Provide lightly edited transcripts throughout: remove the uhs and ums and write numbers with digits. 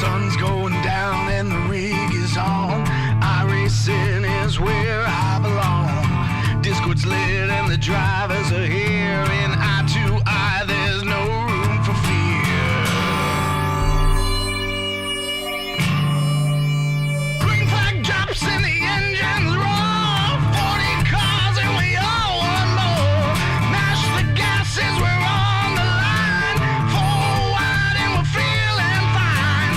Sun's going down and the rig is on. iRacing is where I belong. Discord's lit and the drivers are here. In I2I, there's no room for fear. Green flag drops and the engines roar. 40 cars and we all want more. Mash the gases, we're on the line. Four wide and we're feeling fine.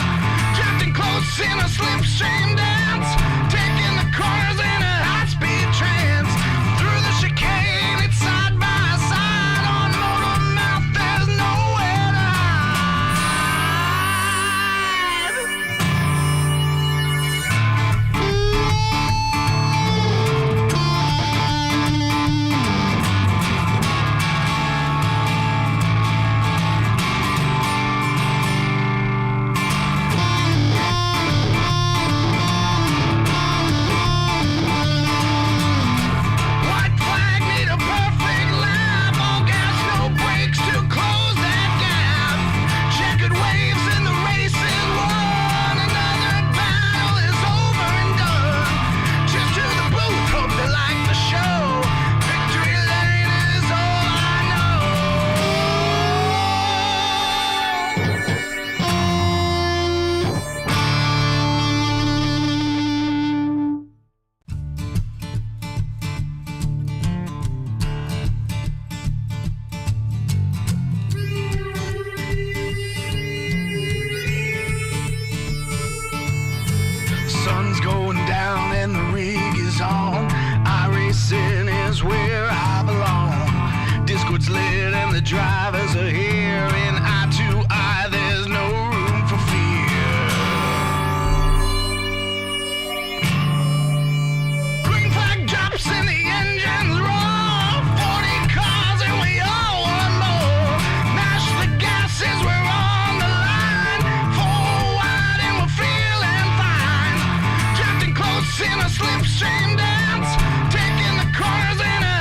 Drifting close in a slipstream dance. Taking the corners in a high-speed trance. Through the chicane, it's side by side. On Motor Mouth, there's nowhere to White flag, need a perfect lap. All gas, no brakes to close that gap. Checkered waves and the race is won. Another battle is over and done. Cheers to the booth, hope they like the show. Victory lane is all I know. Sun's going down and the rig is on. iRacing is where I belong. Discord's lit and the drivers are here. In I2I, there's no room for fear. Green flag drops and the engines roar. 40 cars and we all want more. Mash the gases, we're on the line. Four wide and we're feeling fine. Drifting close in a slipstream dance. Taking the corners in a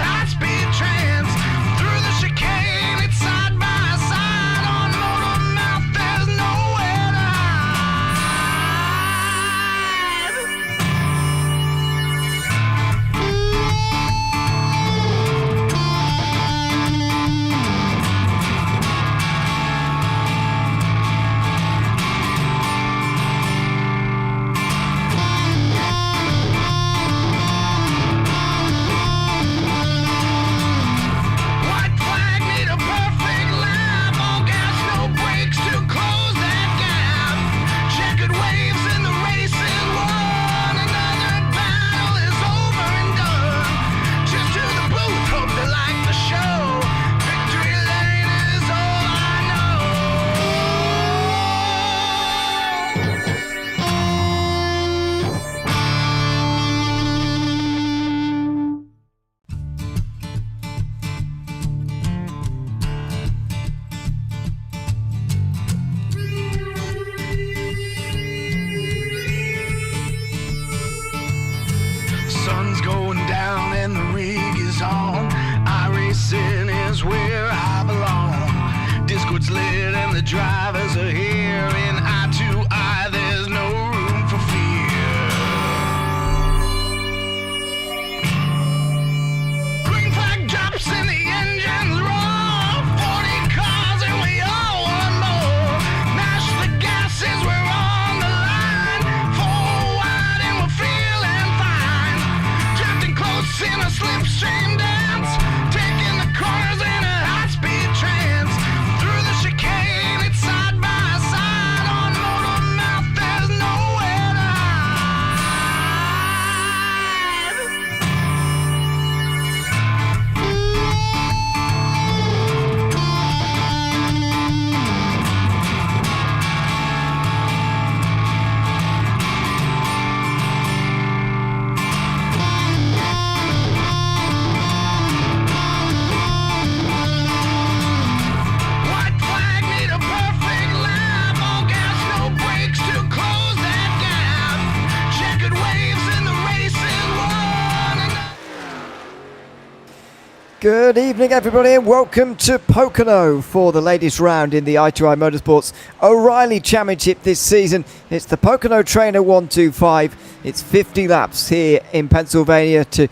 Good evening, everybody, and welcome to Pocono for the latest round in the I2I Motorsports O'Reilly Championship this season. It's the Pocono Trainer 125. It's 50 laps here in Pennsylvania to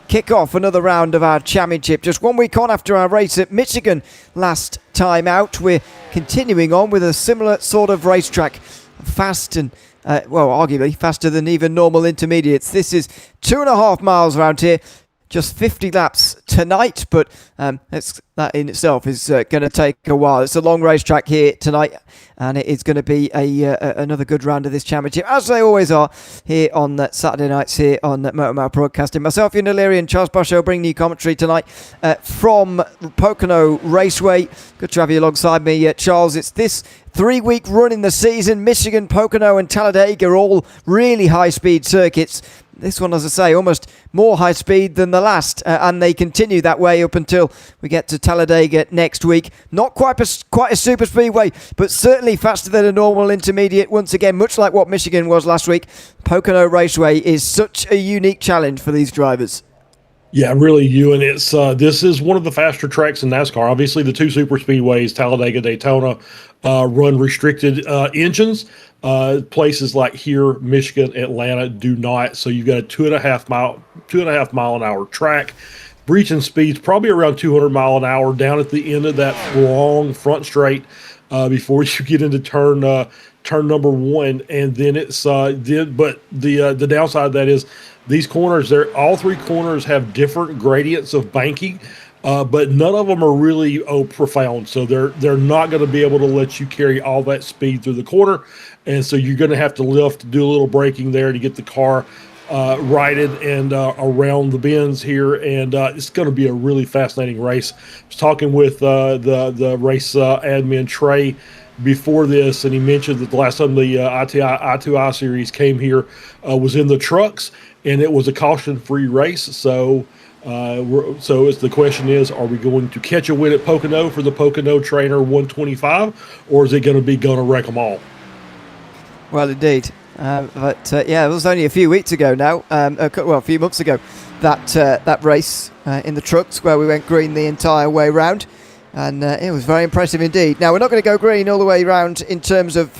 kick off another round of our championship. Just 1 week on after our race at Michigan last time out, we're continuing on with a similar sort of racetrack. Fast and arguably faster than even normal intermediates. This is 2.5 miles around here. Just 50 laps tonight, but that in itself is going to take a while. It's a long racetrack here tonight, and it is going to be another good round of this championship, as they always are here on Saturday nights here on Motor Mouth Broadcasting. Myself, Ian O'Leary, and Charles Bosho bring you commentary tonight from Pocono Raceway. Good to have you alongside me, Charles. It's this 3-week run in the season. Michigan, Pocono and Talladega are all really high-speed circuits. This one, as I say, almost more high speed than the last, and they continue that way up until we get to Talladega next week. Not quite a super speedway, but certainly faster than a normal intermediate. Once again, much like what Michigan was last week, Pocono Raceway is such a unique challenge for these drivers. Yeah, really, Ewan. It's this is one of the faster tracks in NASCAR. Obviously, the two super speedways, Talladega, Daytona, run restricted engines. Places like here, Michigan, Atlanta do not. So you've got a 2.5 mile an hour track. Breaching speeds probably around 200 mile an hour down at the end of that long front straight before you get into turn number one, and then it's but the downside of that is these corners. All three corners have different gradients of banking. But none of them are really profound, so they're not going to be able to let you carry all that speed through the corner, and so you're going to have to lift, do a little braking there to get the car righted and around the bends here, and it's going to be a really fascinating race. I was talking with the race admin Trey before this, and he mentioned that the last time the I2I series came here was in the trucks, and it was a caution-free race, so the question is, are we going to catch a win at Pocono for the Pocono Trainer 125, or is it going to be gonna wreck them all? Well, indeed. It was only a few weeks ago now, a few months ago, that race in the trucks where we went green the entire way round, and it was very impressive indeed. Now, we're not going to go green all the way round in terms of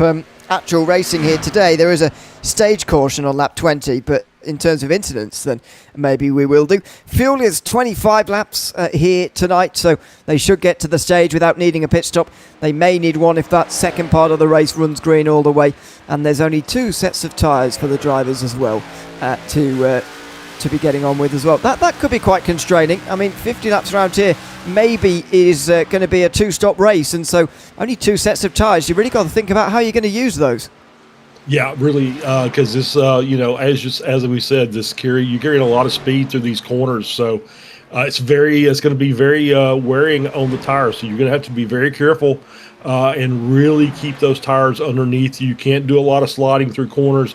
actual racing here today. There is a stage caution on lap 20, but in terms of incidents, then maybe we will do. Fuel is 25 laps here tonight, so they should get to the stage without needing a pit stop. They may need one if that second part of the race runs green all the way, and there's only 2 sets of tyres for the drivers as well to be getting on with as well. That could be quite constraining. I mean, 50 laps around here maybe is going to be a 2-stop race, and so only 2 sets of tyres. You really got to think about how you're going to use those. Yeah, really, because this, as we said, you're carrying a lot of speed through these corners, so it's going to be very wearing on the tires. So you're going to have to be very careful and really keep those tires underneath you. You can't do a lot of sliding through corners.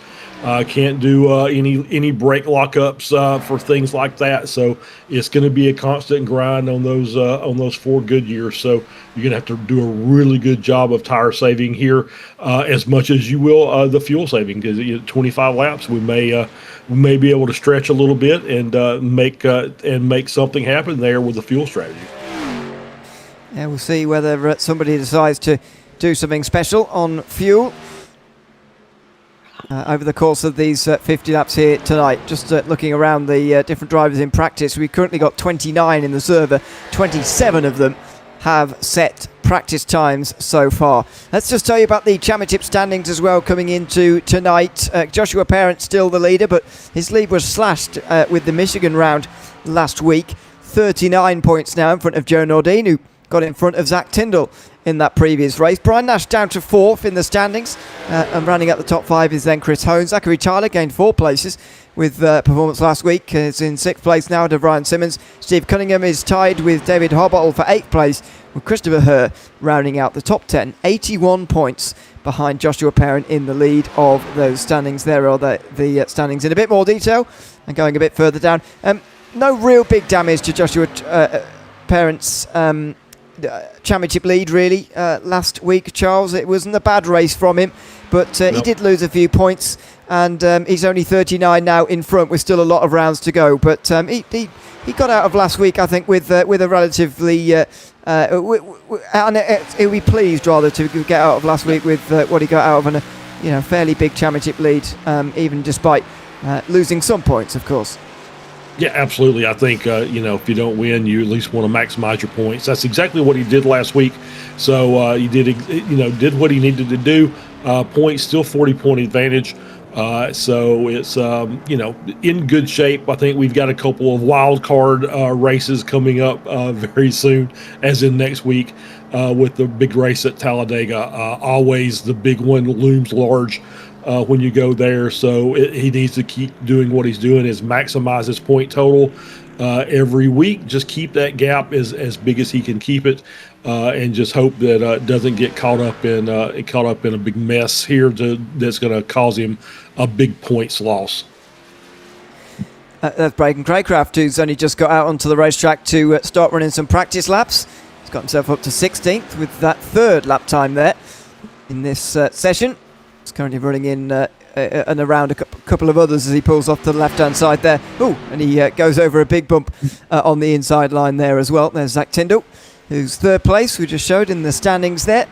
Can't do any brake lockups for things like that. So it's going to be a constant grind on those 4 Goodyears. So you're going to have to do a really good job of tire saving here, as much as you will the fuel saving. Because 25 laps, we may be able to stretch a little bit and make something happen there with the fuel strategy. Yeah, we'll see whether somebody decides to do something special on fuel over the course of these 50 laps here tonight. Just looking around the different drivers in practice, we've currently got 29 in the server. 27 of them have set practice times so far. Let's just tell you about the championship standings as well coming into tonight. Joshua Parent still the leader, but his lead was slashed with the Michigan round last week. 39 points now in front of Joe Nordine, who got in front of Zach Tyndall in that previous race. Brian Nash down to 4th in the standings, and rounding out the top 5 is then Chris Hone. Zachary Tyler gained 4 places with performance last week. Is in 6th place now to Brian Simmons. Steve Cunningham is tied with David Harbottle for 8th place, with Christopher Herr rounding out the top 10. 81 points behind Joshua Parent in the lead of those standings. There are the standings in a bit more detail, and going a bit further down. No real big damage to Joshua Parent's championship lead really last week, Charles. It wasn't a bad race from him, but he did lose a few points and he's only 39 now in front with still a lot of rounds to go. But he got out of last week, I think, with a relatively he'll be pleased rather to get out of last week with what he got out of a fairly big championship lead, even despite losing some points, of course. Yeah, absolutely. I think, if you don't win, you at least want to maximize your points. That's exactly what he did last week. So he did what he needed to do. Points, still 40-point advantage. So it's, in good shape. I think we've got a couple of wild card races coming up very soon, as in next week with the big race at Talladega. Always the big one looms large when you go there. So he needs to keep doing what he's doing, is maximize his point total every week. Just keep that gap as big as he can keep it, and just hope that it doesn't get caught up in a big mess here that's going to cause him a big points loss. That's Braden Craycraft, who's only just got out onto the racetrack to start running some practice laps. He's got himself up to 16th with that third lap time there in this session. He's currently running in and around a couple of others as he pulls off to the left-hand side there. Ooh, and he goes over a big bump on the inside line there as well. There's Zach Tyndall, who's third place, we just showed in the standings there.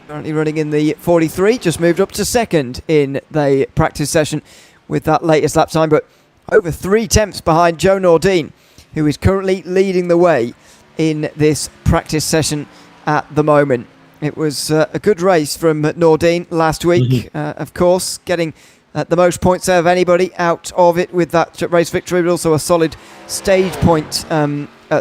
Currently running in the 43, just moved up to second in the practice session with that latest lap time, but over 3 tenths behind Joe Nordine, who is currently leading the way in this practice session at the moment. It was a good race from Nordine last week, of course, getting the most points out of anybody out of it with that race victory, but also a solid stage point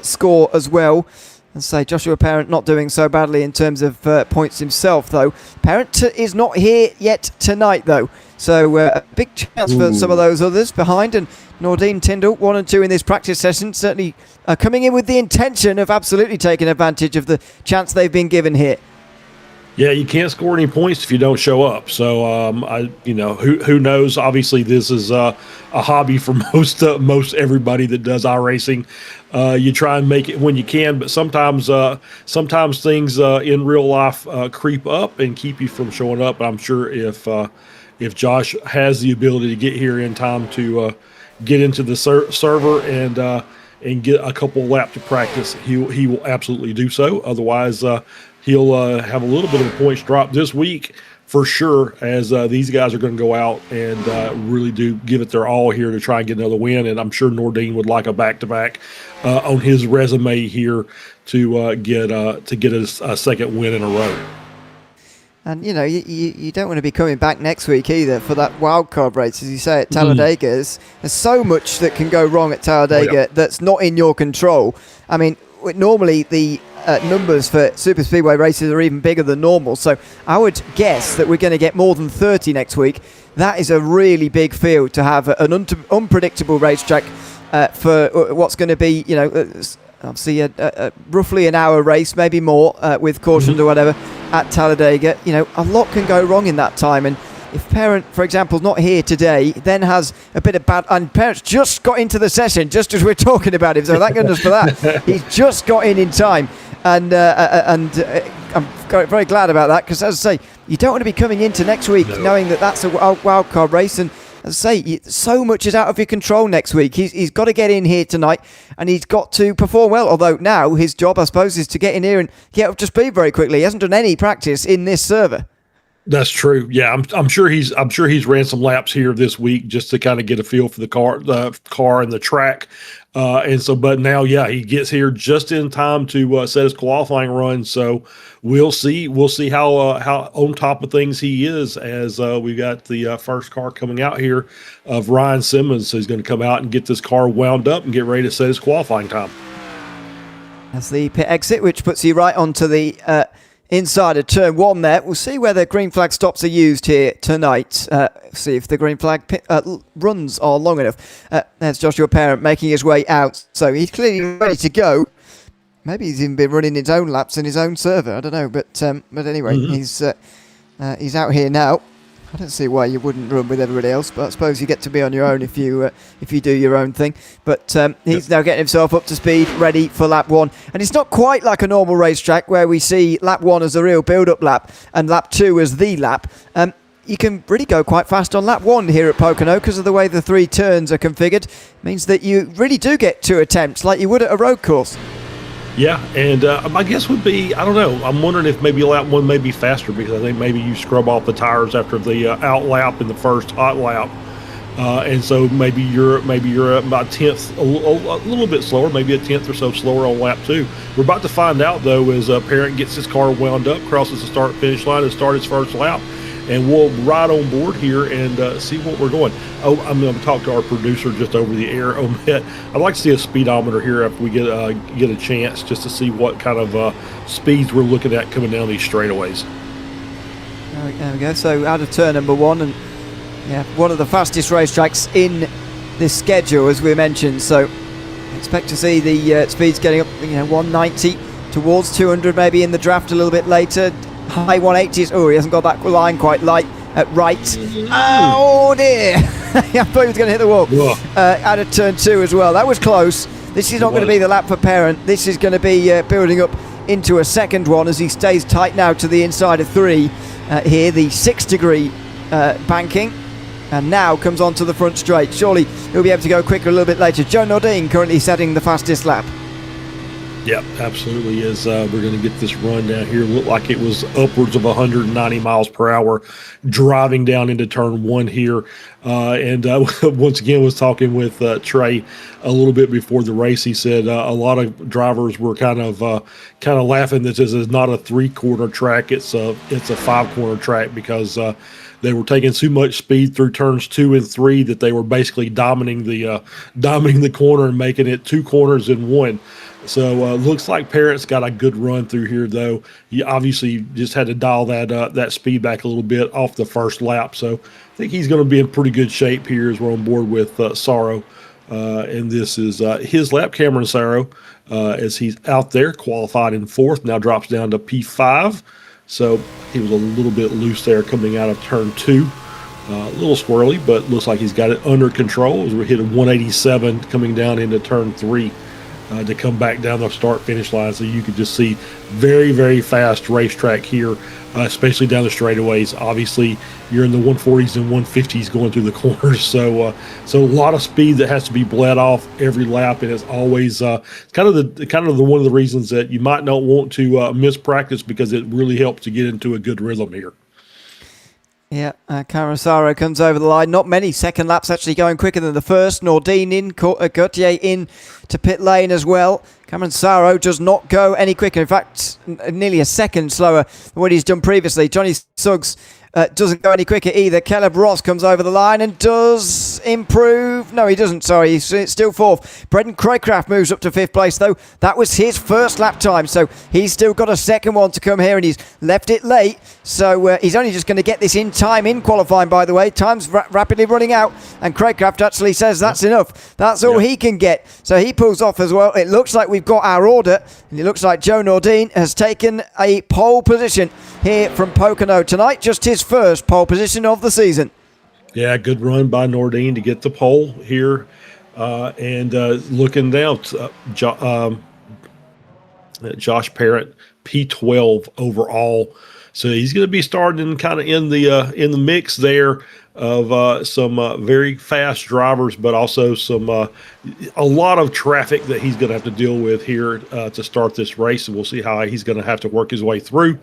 score as well. And say Joshua Parent not doing so badly in terms of points himself, though. Parent is not here yet tonight, though. So a big chance for some of those others behind. And Nordine, Tyndall, 1 and 2 in this practice session, certainly coming in with the intention of absolutely taking advantage of the chance they've been given here. Yeah, you can't score any points if you don't show up. So, who knows? Obviously, this is a hobby for most everybody that does iRacing. You try and make it when you can, but sometimes things in real life creep up and keep you from showing up. I'm sure if Josh has the ability to get here in time to get into the server and get a couple lap to practice, he will absolutely do so. Otherwise, he'll have a little bit of a points drop this week for sure, as these guys are going to go out and really do give it their all here to try and get another win. And I'm sure Nordine would like a back-to-back on his resume here to get a second win in a row. And, you don't want to be coming back next week either for that wild card race, as you say, at Talladega. There's so much that can go wrong at Talladega that's not in your control. I mean, normally the numbers for super speedway races are even bigger than normal, so I would guess that we're going to get more than 30 next week. That is a really big field to have an unpredictable racetrack for what's going to be, obviously a roughly an hour race, maybe more with cautions or whatever at Talladega. A lot can go wrong in that time, and if Parent, for example, is not here today, then has a bit of bad... And Parent's just got into the session, just as we're talking about him, so thank goodness for that. He's just got in time. And I'm very glad about that, because, as I say, you don't want to be coming into next week knowing that that's a wild card race. And, as I say, so much is out of your control next week. He's got to get in here tonight, and he's got to perform well. Although now his job, I suppose, is to get in here and get up to speed very quickly. He hasn't done any practice in this server. That's true. Yeah, I'm sure he's ran some laps here this week just to kind of get a feel for the car and the track. But now, he gets here just in time to set his qualifying run. So we'll see how on top of things he is, as we got the first car coming out here of Ryan Simmons. So he's going to come out and get this car wound up and get ready to set his qualifying time. That's the pit exit, which puts you right onto the inside of turn 1 there. We'll see whether green flag stops are used here tonight. See if the green flag runs are long enough. There's Joshua Parent making his way out. So he's clearly ready to go. Maybe he's even been running his own laps in his own server. I don't know. But anyway, he's out here now. I don't see why you wouldn't run with everybody else, but I suppose you get to be on your own if you do your own thing. But he's now getting himself up to speed, ready for lap 1. And it's not quite like a normal racetrack where we see lap 1 as a real build-up lap and lap 2 as the lap. you can really go quite fast on lap 1 here at Pocono because of the way the 3 turns are configured. Means that you really do get 2 attempts like you would at a road course. Yeah, and my guess would be, I don't know, I'm wondering if maybe lap 1 may be faster because I think maybe you scrub off the tires after the out lap in the first hot lap. And so maybe you're about 10th, a little bit slower, maybe a 10th or so slower on lap 2. We're about to find out, though, as Parent gets his car wound up, crosses the start-finish line, and start his first lap. And we'll ride on board here and see what we're doing. Oh, I'm going to talk to our producer just over the air. I'd like to see a speedometer here if we get a chance, just to see what kind of speeds we're looking at coming down these straightaways. There we go. So out of turn number 1, and yeah, one of the fastest racetracks in this schedule, as we mentioned. So expect to see the speeds getting up, 190 towards 200, maybe in the draft a little bit later. High 180s. Oh, he hasn't got that line quite light at right. Oh dear! I thought he was going to hit the wall. Out of turn 2 as well. That was close. This is not going to be the lap for Parent. This is going to be building up into a second one as he stays tight now to the inside of 3 here. The 6-degree banking. And now comes onto the front straight. Surely he'll be able to go quicker a little bit later. Joe Nordine currently setting the fastest lap. Yep, absolutely is. We're going to get this run down here. Looked like it was upwards of 190 miles per hour driving down into turn 1 here. And once again, was talking with Trey a little bit before the race. He said a lot of drivers were kind of laughing that this is not a 3-corner track. It's a 5-corner track because they were taking too much speed through turns 2 and 3 that they were basically dominating the corner and making it 2 corners in 1. So looks like Parent's got a good run through here, though. He obviously just had to dial that speed back a little bit off the first lap. So I think he's going to be in pretty good shape here as we're on board with Sorrow. And this is his lap, Cameron Sorrow, as he's out there, qualified in 4th, now drops down to P5. So he was a little bit loose there coming out of turn 2. A little squirrely, but looks like he's got it under control as we're hitting 187 coming down into turn 3. To come back down the start-finish line. So you could just see very, very fast racetrack here, especially down the straightaways. Obviously, you're in the 140s and 150s going through the corners. So a lot of speed that has to be bled off every lap, and it's always kind of the one of the reasons that you might not want to miss practice because it really helps to get into a good rhythm here. Yeah, Carasaro comes over the line. Not many second laps actually going quicker than the first. Nordine in, Gautier in to pit lane as well. Cameron Sorrow does not go any quicker. In fact, nearly a second slower than what he's done previously. Johnny Suggs doesn't go any quicker either. Caleb Ross comes over the line and does improve. No, he doesn't. Sorry, he's still 4th. Brendan Craycraft moves up to 5th place, though. That was his first lap time, so he's still got a second one to come here, and he's left it late. So he's only just going to get this in time in qualifying, by the way. Time's rapidly running out, and Craycraft actually says that's enough. That's all he can get. So he pulls off as well. It looks like we've got our order, and it looks like Joe Nordine has taken a pole position here from Pocono tonight. Just his first pole position of the season. Yeah, good run by Nordine to get the pole here. And looking down, Josh Parent, P12 overall. So he's going to be starting kind of in the mix there of some very fast drivers, but also some a lot of traffic that he's going to have to deal with here to start this race. And we'll see how he's going to have to work his way through.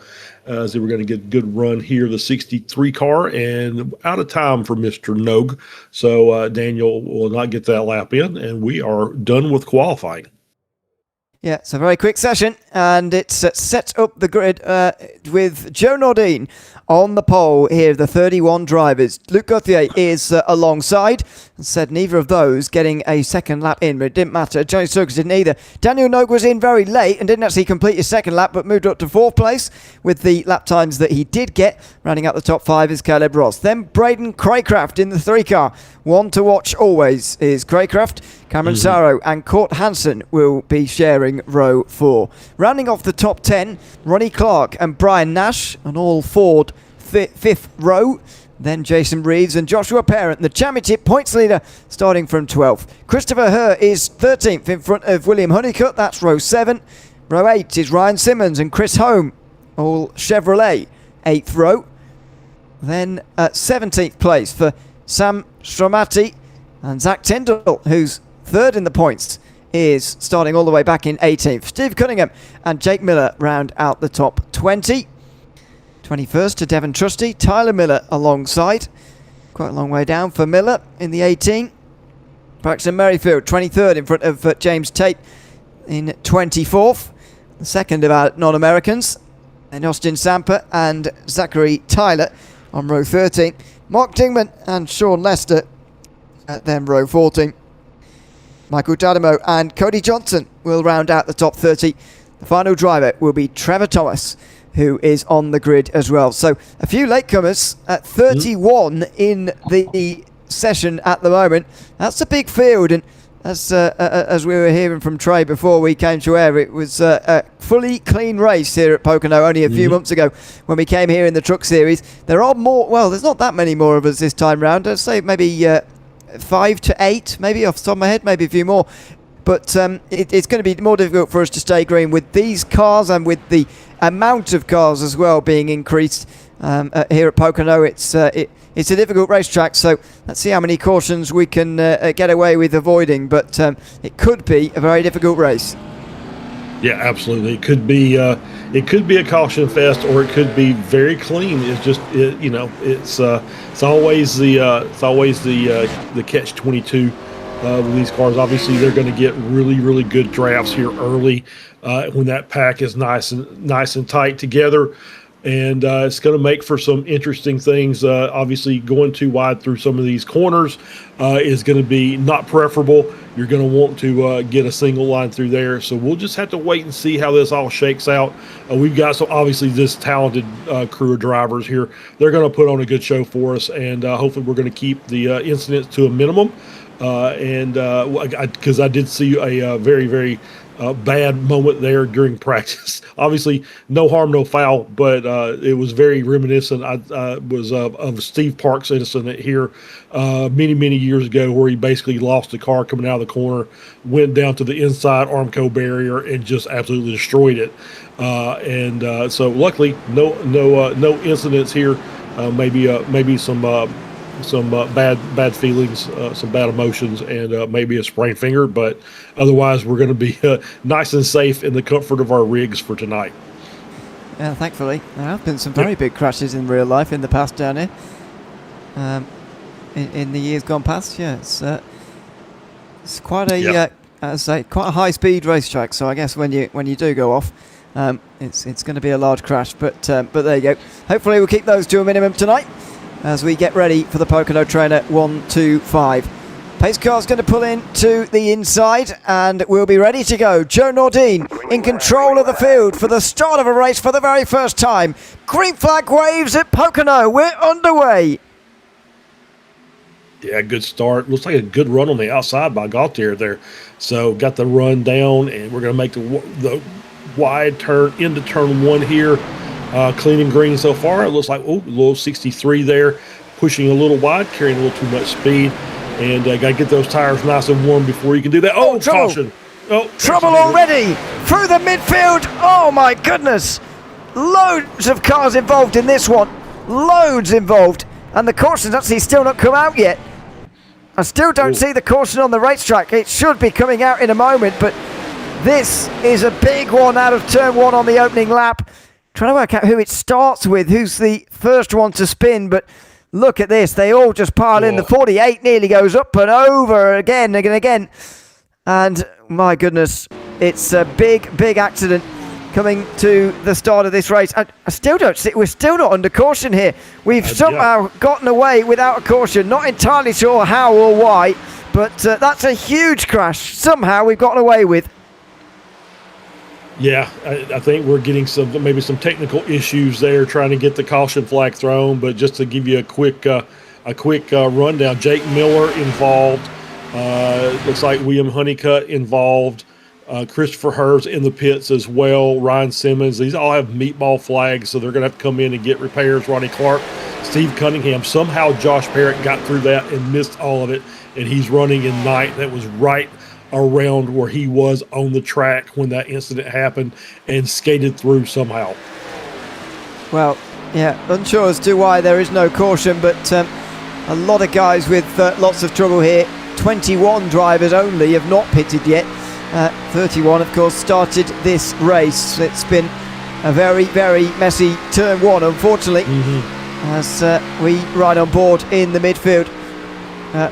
So we're going to get a good run here, the 63 car, and out of time for Mr. Nogue. So Daniel will not get that lap in, and we are done with qualifying. Yeah, it's a very quick session, and it's set up the grid with Joe Nordine on the pole here, the 31 drivers. Luc Gauthier is alongside, and said neither of those getting a second lap in, but it didn't matter. Johnny Suggs didn't either. Daniel Nogue was in very late and didn't actually complete his second lap, but moved up to 4th place with the lap times that he did get. Rounding out the top 5 is Caleb Ross. Then Braden Craycraft in the 3 car. One to watch always is Craycraft. Cameron Sorrow and Court Hansen will be sharing row 4. Rounding off the top 10, Ronnie Clark and Brian Nash, an all Ford 5th row. Then Jason Reeves and Joshua Parent, the championship points leader, starting from 12th. Christopher Herr is 13th in front of William Honeycutt. That's row 7. Row 8 is Ryan Simmons and Chris Holm, all Chevrolet, 8th row. Then 17th place for Sam Stromati, and Zach Tyndall, who's third in the points, is starting all the way back in 18th. Steve Cunningham and Jake Miller round out the top 20. 21st to Devon Trusty, Tyler Miller alongside. Quite a long way down for Miller in the 18. Braxton Merrifield, 23rd in front of James Tate in 24th. The second of our non-Americans. And Austin Samper and Zachary Tyler on row 13. Mark Dingman and Sean Lester at then row 14. Michael Dadamo and Cody Johnson will round out the top 30. The final driver will be Trevor Thomas, who is on the grid as well. So a few latecomers at 31 in the session at the moment. That's a big field, and as we were hearing from Trey before we came to air, it was a fully clean race here at Pocono only a few months ago when we came here in the Truck Series. There are more, well, there's not that many more of us this time round. I'd say maybe 5 to 8, maybe off the top of my head, maybe a few more. But it's going to be more difficult for us to stay green with these cars and with the amount of cars as well being increased here at Pocono. It's a difficult racetrack, so let's see how many cautions we can get away with avoiding. But it could be a very difficult race. Yeah, absolutely. It could be a caution fest, or it could be very clean. It's just it's always the catch-22 with these cars. Obviously, they're going to get really good drafts here early when that pack is nice and tight together. And it's going to make for some interesting things. Obviously, going too wide through some of these corners is going to be not preferable. You're going to want to get a single line through there. So we'll just have to wait and see how this all shakes out. We've got obviously this talented crew of drivers here. They're going to put on a good show for us, and hopefully we're going to keep the incidents to a minimum. Because I did see a very bad moment there during practice. Obviously, no harm, no foul, but it was very reminiscent. Was of Steve Park's incident here many years ago, where he basically lost the car coming out of the corner, went down to the inside Armco barrier, and just absolutely destroyed it. So luckily, no incidents here. Maybe some bad feelings, some bad emotions, and maybe a sprained finger. But otherwise, we're going to be nice and safe in the comfort of our rigs for tonight. Yeah, thankfully. There have been some very big crashes in real life in the past down here. In the years gone past, yeah, it's quite a quite a high-speed racetrack. So I guess when you do go off, it's going to be a large crash. But there you go. Hopefully, we'll keep those to a minimum tonight as we get ready for the Pocono Trainer 125. Pace car's going to pull in to the inside, and we'll be ready to go. Joe Nordine in control of the field for the start of a race for the very first time. Green flag waves at Pocono. We're underway. Yeah, good start. Looks like a good run on the outside by Gaultier there. So got the run down, and we're going to make the wide turn into turn one here. Clean and green so far. It looks like, a little 63 there, pushing a little wide, carrying a little too much speed. And got to get those tires nice and warm before you can do that. Oh, caution. Trouble already through the midfield. Oh, my goodness. Loads of cars involved in this one. Loads involved. And the caution's actually still not come out yet. I still don't see the caution on the racetrack. It should be coming out in a moment, but this is a big one out of turn one on the opening lap. Trying to work out who it starts with, who's the first one to spin, but look at this. They all just pile in. The 48 nearly goes up and over again and again. And my goodness, it's a big accident coming to the start of this race. I still don't see, we're still not under caution here. We've somehow gotten away without a caution. Not entirely sure how or why, but that's a huge crash. Somehow we've gotten away with. Yeah, I think we're getting maybe some technical issues there, trying to get the caution flag thrown. But just to give you a quick rundown, Jake Miller involved. Looks like William Honeycutt involved. Christopher Hurst in the pits as well. Ryan Simmons. These all have meatball flags, so they're going to have to come in and get repairs. Ronnie Clark, Steve Cunningham. Somehow Josh Parrott got through that and missed all of it, and he's running in ninth. That was right around where he was on the track when that incident happened, and skated through somehow. Well, Yeah, unsure as to why there is no caution, but a lot of guys with lots of trouble here. 21 drivers only have not pitted yet. 31, of course, started this race. It's been a very, very messy turn one, unfortunately, as we ride on board in the midfield.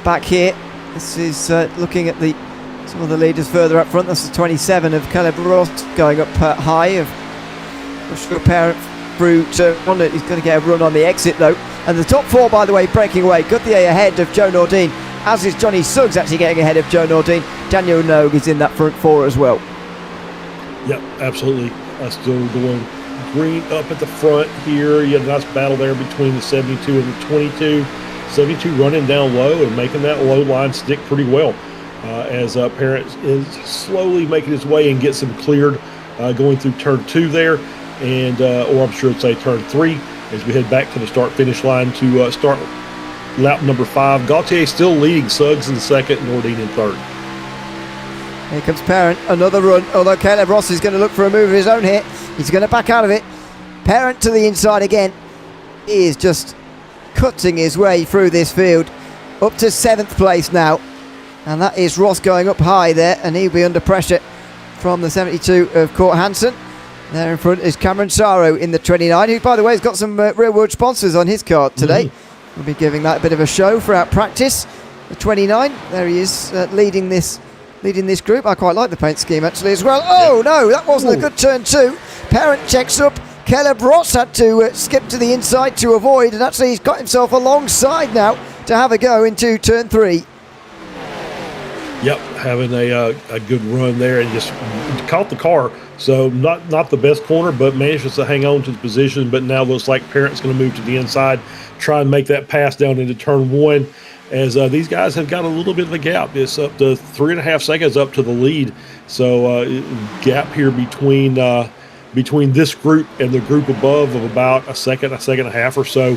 Back here, this is looking at some of the leaders further up front. That's the 27 of Caleb Ross going up high of Bushfield Parent through turn one. He's going to get a run on the exit though. And the top four, by the way, breaking away. Goodyear ahead of Joe Nordine, as is Johnny Suggs actually getting ahead of Joe Nordine. Daniel Nogue is in that front four as well. Yep, absolutely. Still going green up at the front here. You had a nice battle there between the 72 and the 22. 72 running down low and making that low line stick pretty well. As Parent is slowly making his way and gets him cleared going through turn 2 there, and or I'm sure it'd say turn 3 as we head back to the start-finish line to start lap number 5. Gautier still leading, Suggs in second, Nordine in third. Here comes Parent, another run, although Caleb Ross is going to look for a move of his own here. He's going to back out of it. Parent to the inside again. He is just cutting his way through this field, up to 7th place now. And that is Ross going up high there, and he'll be under pressure from the 72 of Court Hansen. There in front is Cameron Saro in the 29, who, by the way, has got some real-world sponsors on his card today. We'll be giving that a bit of a show throughout practice. The 29, there he is, leading this group. I quite like the paint scheme, actually, as well. Oh, no, that wasn't a good turn, too. Parent checks up. Caleb Ross had to skip to the inside to avoid, and actually he's got himself alongside now to have a go into turn 3. Yep, having a good run there and just caught the car. So not the best corner, but manages to hang on to the position. But now looks like Parent's going to move to the inside, try and make that pass down into turn 1. As these guys have got a little bit of a gap. It's up to 3.5 seconds up to the lead. So gap here between this group and the group above of about a second and a half or so.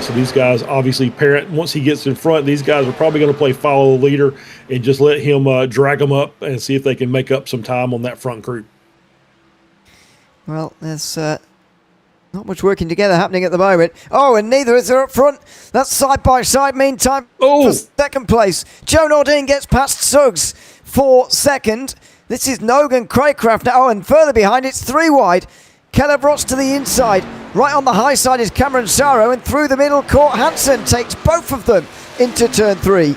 So these guys, obviously, Parent, once he gets in front, these guys are probably going to play follow the leader and just let him drag them up and see if they can make up some time on that front group. Well, there's not much working together happening at the moment. Oh, and neither is there up front. That's side by side. Meantime, for second place, Joe Nordine gets past Suggs for second. This is Nogan Craycraft now, and further behind, it's 3 wide. Caleb Ross to the inside. Right on the high side is Cameron Saro, and through the middle, Court Hansen takes both of them into turn 3.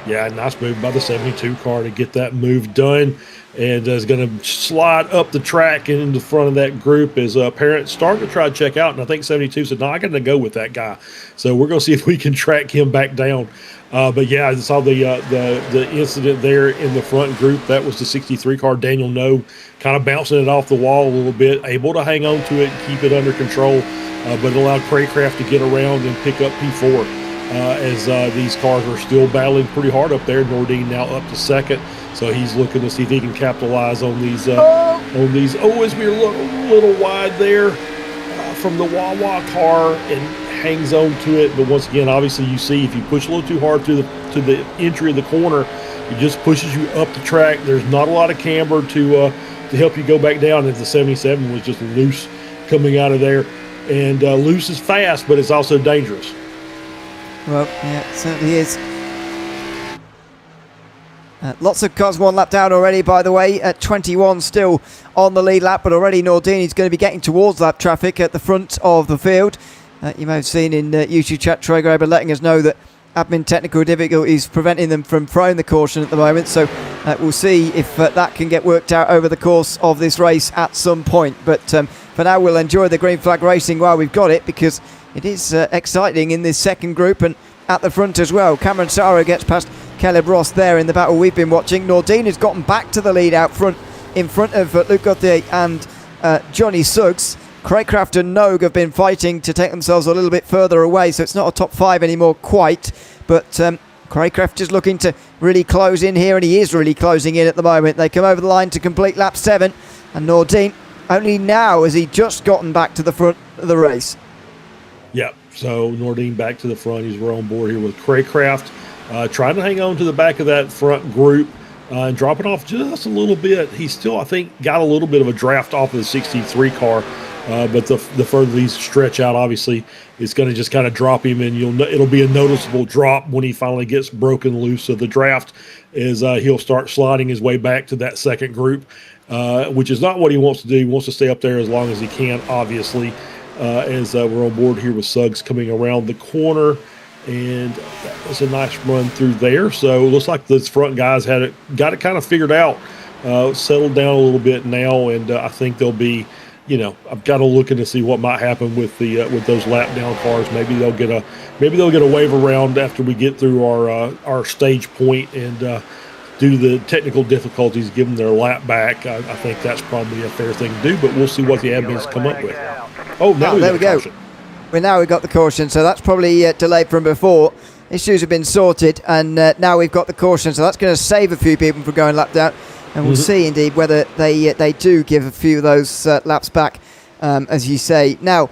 Yeah, nice move by the 72 car to get that move done, and is going to slide up the track and in the front of that group as Parent started to try to check out, and I think 72 said, no, I got to go with that guy. So we're going to see if we can track him back down. But yeah, I saw the incident there in the front group. That was the 63 car, Daniel No, kind of bouncing it off the wall a little bit, able to hang on to it, keep it under control, but it allowed Craycraft to get around and pick up P4 as these cars are still battling pretty hard up there. Nordine now up to second, so he's looking to see if he can capitalize on these. Oh, as we're a little wide there from the Wawa car and hangs on to it, but once again, obviously, you see if you push a little too hard to the entry of the corner, it just pushes you up the track. There's not a lot of camber to help you go back down. As the 77 was just loose coming out of there, and loose is fast, but it's also dangerous. Well, yeah, it certainly is. Lots of cars 1 lap down already, by the way. At 21 still on the lead lap, but already Nordine is going to be getting towards lap traffic at the front of the field. You may have seen in YouTube chat, Troy Graber letting us know that admin technical difficulties preventing them from throwing the caution at the moment. So we'll see if that can get worked out over the course of this race at some point. But for now, we'll enjoy the green flag racing while we've got it, because it is exciting in this second group and at the front as well. Cameron Saro gets past Caleb Ross there in the battle we've been watching. Nordine has gotten back to the lead out front in front of Luc Gauthier and Johnny Suggs. Craycraft and Nogue have been fighting to take themselves a little bit further away, so it's not a top 5 anymore quite, but Craycraft is looking to really close in here, and he is really closing in at the moment. They come over the line to complete lap 7, and Nordine only now has he just gotten back to the front of the race. Yep, so Nordine back to the front. He's on board here with Craycraft, trying to hang on to the back of that front group and dropping off just a little bit. He's still, I think, got a little bit of a draft off of the 63 car But the further these stretch out, obviously, it's going to just kind of drop him, and it'll be a noticeable drop when he finally gets broken loose of the draft, as he'll start sliding his way back to that second group, which is not what he wants to do. He wants to stay up there as long as he can, obviously, as we're on board here with Suggs coming around the corner. And that was a nice run through there. So it looks like those front guys got it kind of figured out, settled down a little bit now, and I think they'll be, I've got to look in to see what might happen with those lap down cars. Maybe they'll get a wave around after we get through our stage point, and due to the technical difficulties, give them their lap back. I think that's probably a fair thing to do, but we'll see what the admins come up with. Oh, there we go. Caution. We've got the caution, so that's probably delayed from before. Issues have been sorted, and now we've got the caution, so that's going to save a few people from going lap down. And we'll see, indeed, whether they do give a few of those laps back, as you say. Now,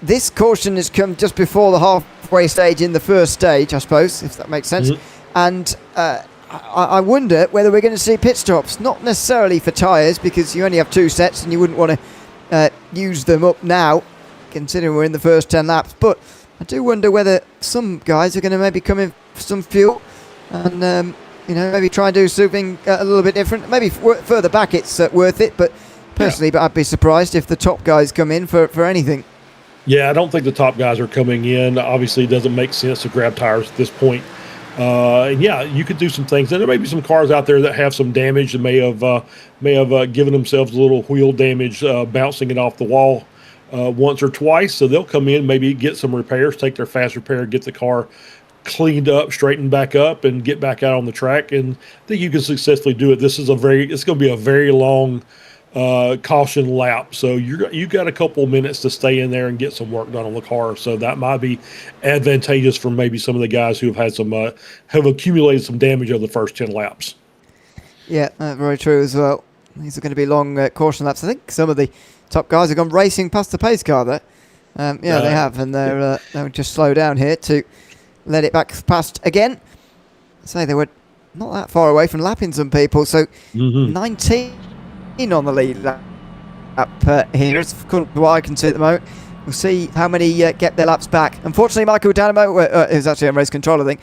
this caution has come just before the halfway stage in the first stage, I suppose, if that makes sense. And I wonder whether we're going to see pit stops. Not necessarily for tyres, because you only have 2 sets and you wouldn't want to use them up now, considering we're in the first 10 laps. But I do wonder whether some guys are going to maybe come in for some fuel and maybe try and do something a little bit different. Maybe further back it's worth it, but personally, I'd be surprised if the top guys come in for anything. Yeah, I don't think the top guys are coming in. Obviously, it doesn't make sense to grab tires at this point. And you could do some things. And there may be some cars out there that have some damage and may have given themselves a little wheel damage, bouncing it off the wall once or twice. So they'll come in, maybe get some repairs, take their fast repair, get the car cleaned up, straightened back up, and get back out on the track. And I think you can successfully do it. It's going to be a very long caution lap, so you've got a couple of minutes to stay in there and get some work done on the car. So that might be advantageous for maybe some of the guys who have had have accumulated some damage over the first 10 laps. Yeah, very true as well. These are going to be long caution laps. I think some of the top guys have gone racing past the pace car there. They have, and they'll just slow down here to let it back past again. Say they were not that far away from lapping some people, so 19 on the lead lap here, as I can see at the moment. We'll see how many get their laps back. Unfortunately, Michael Danamo is actually on race control, I think,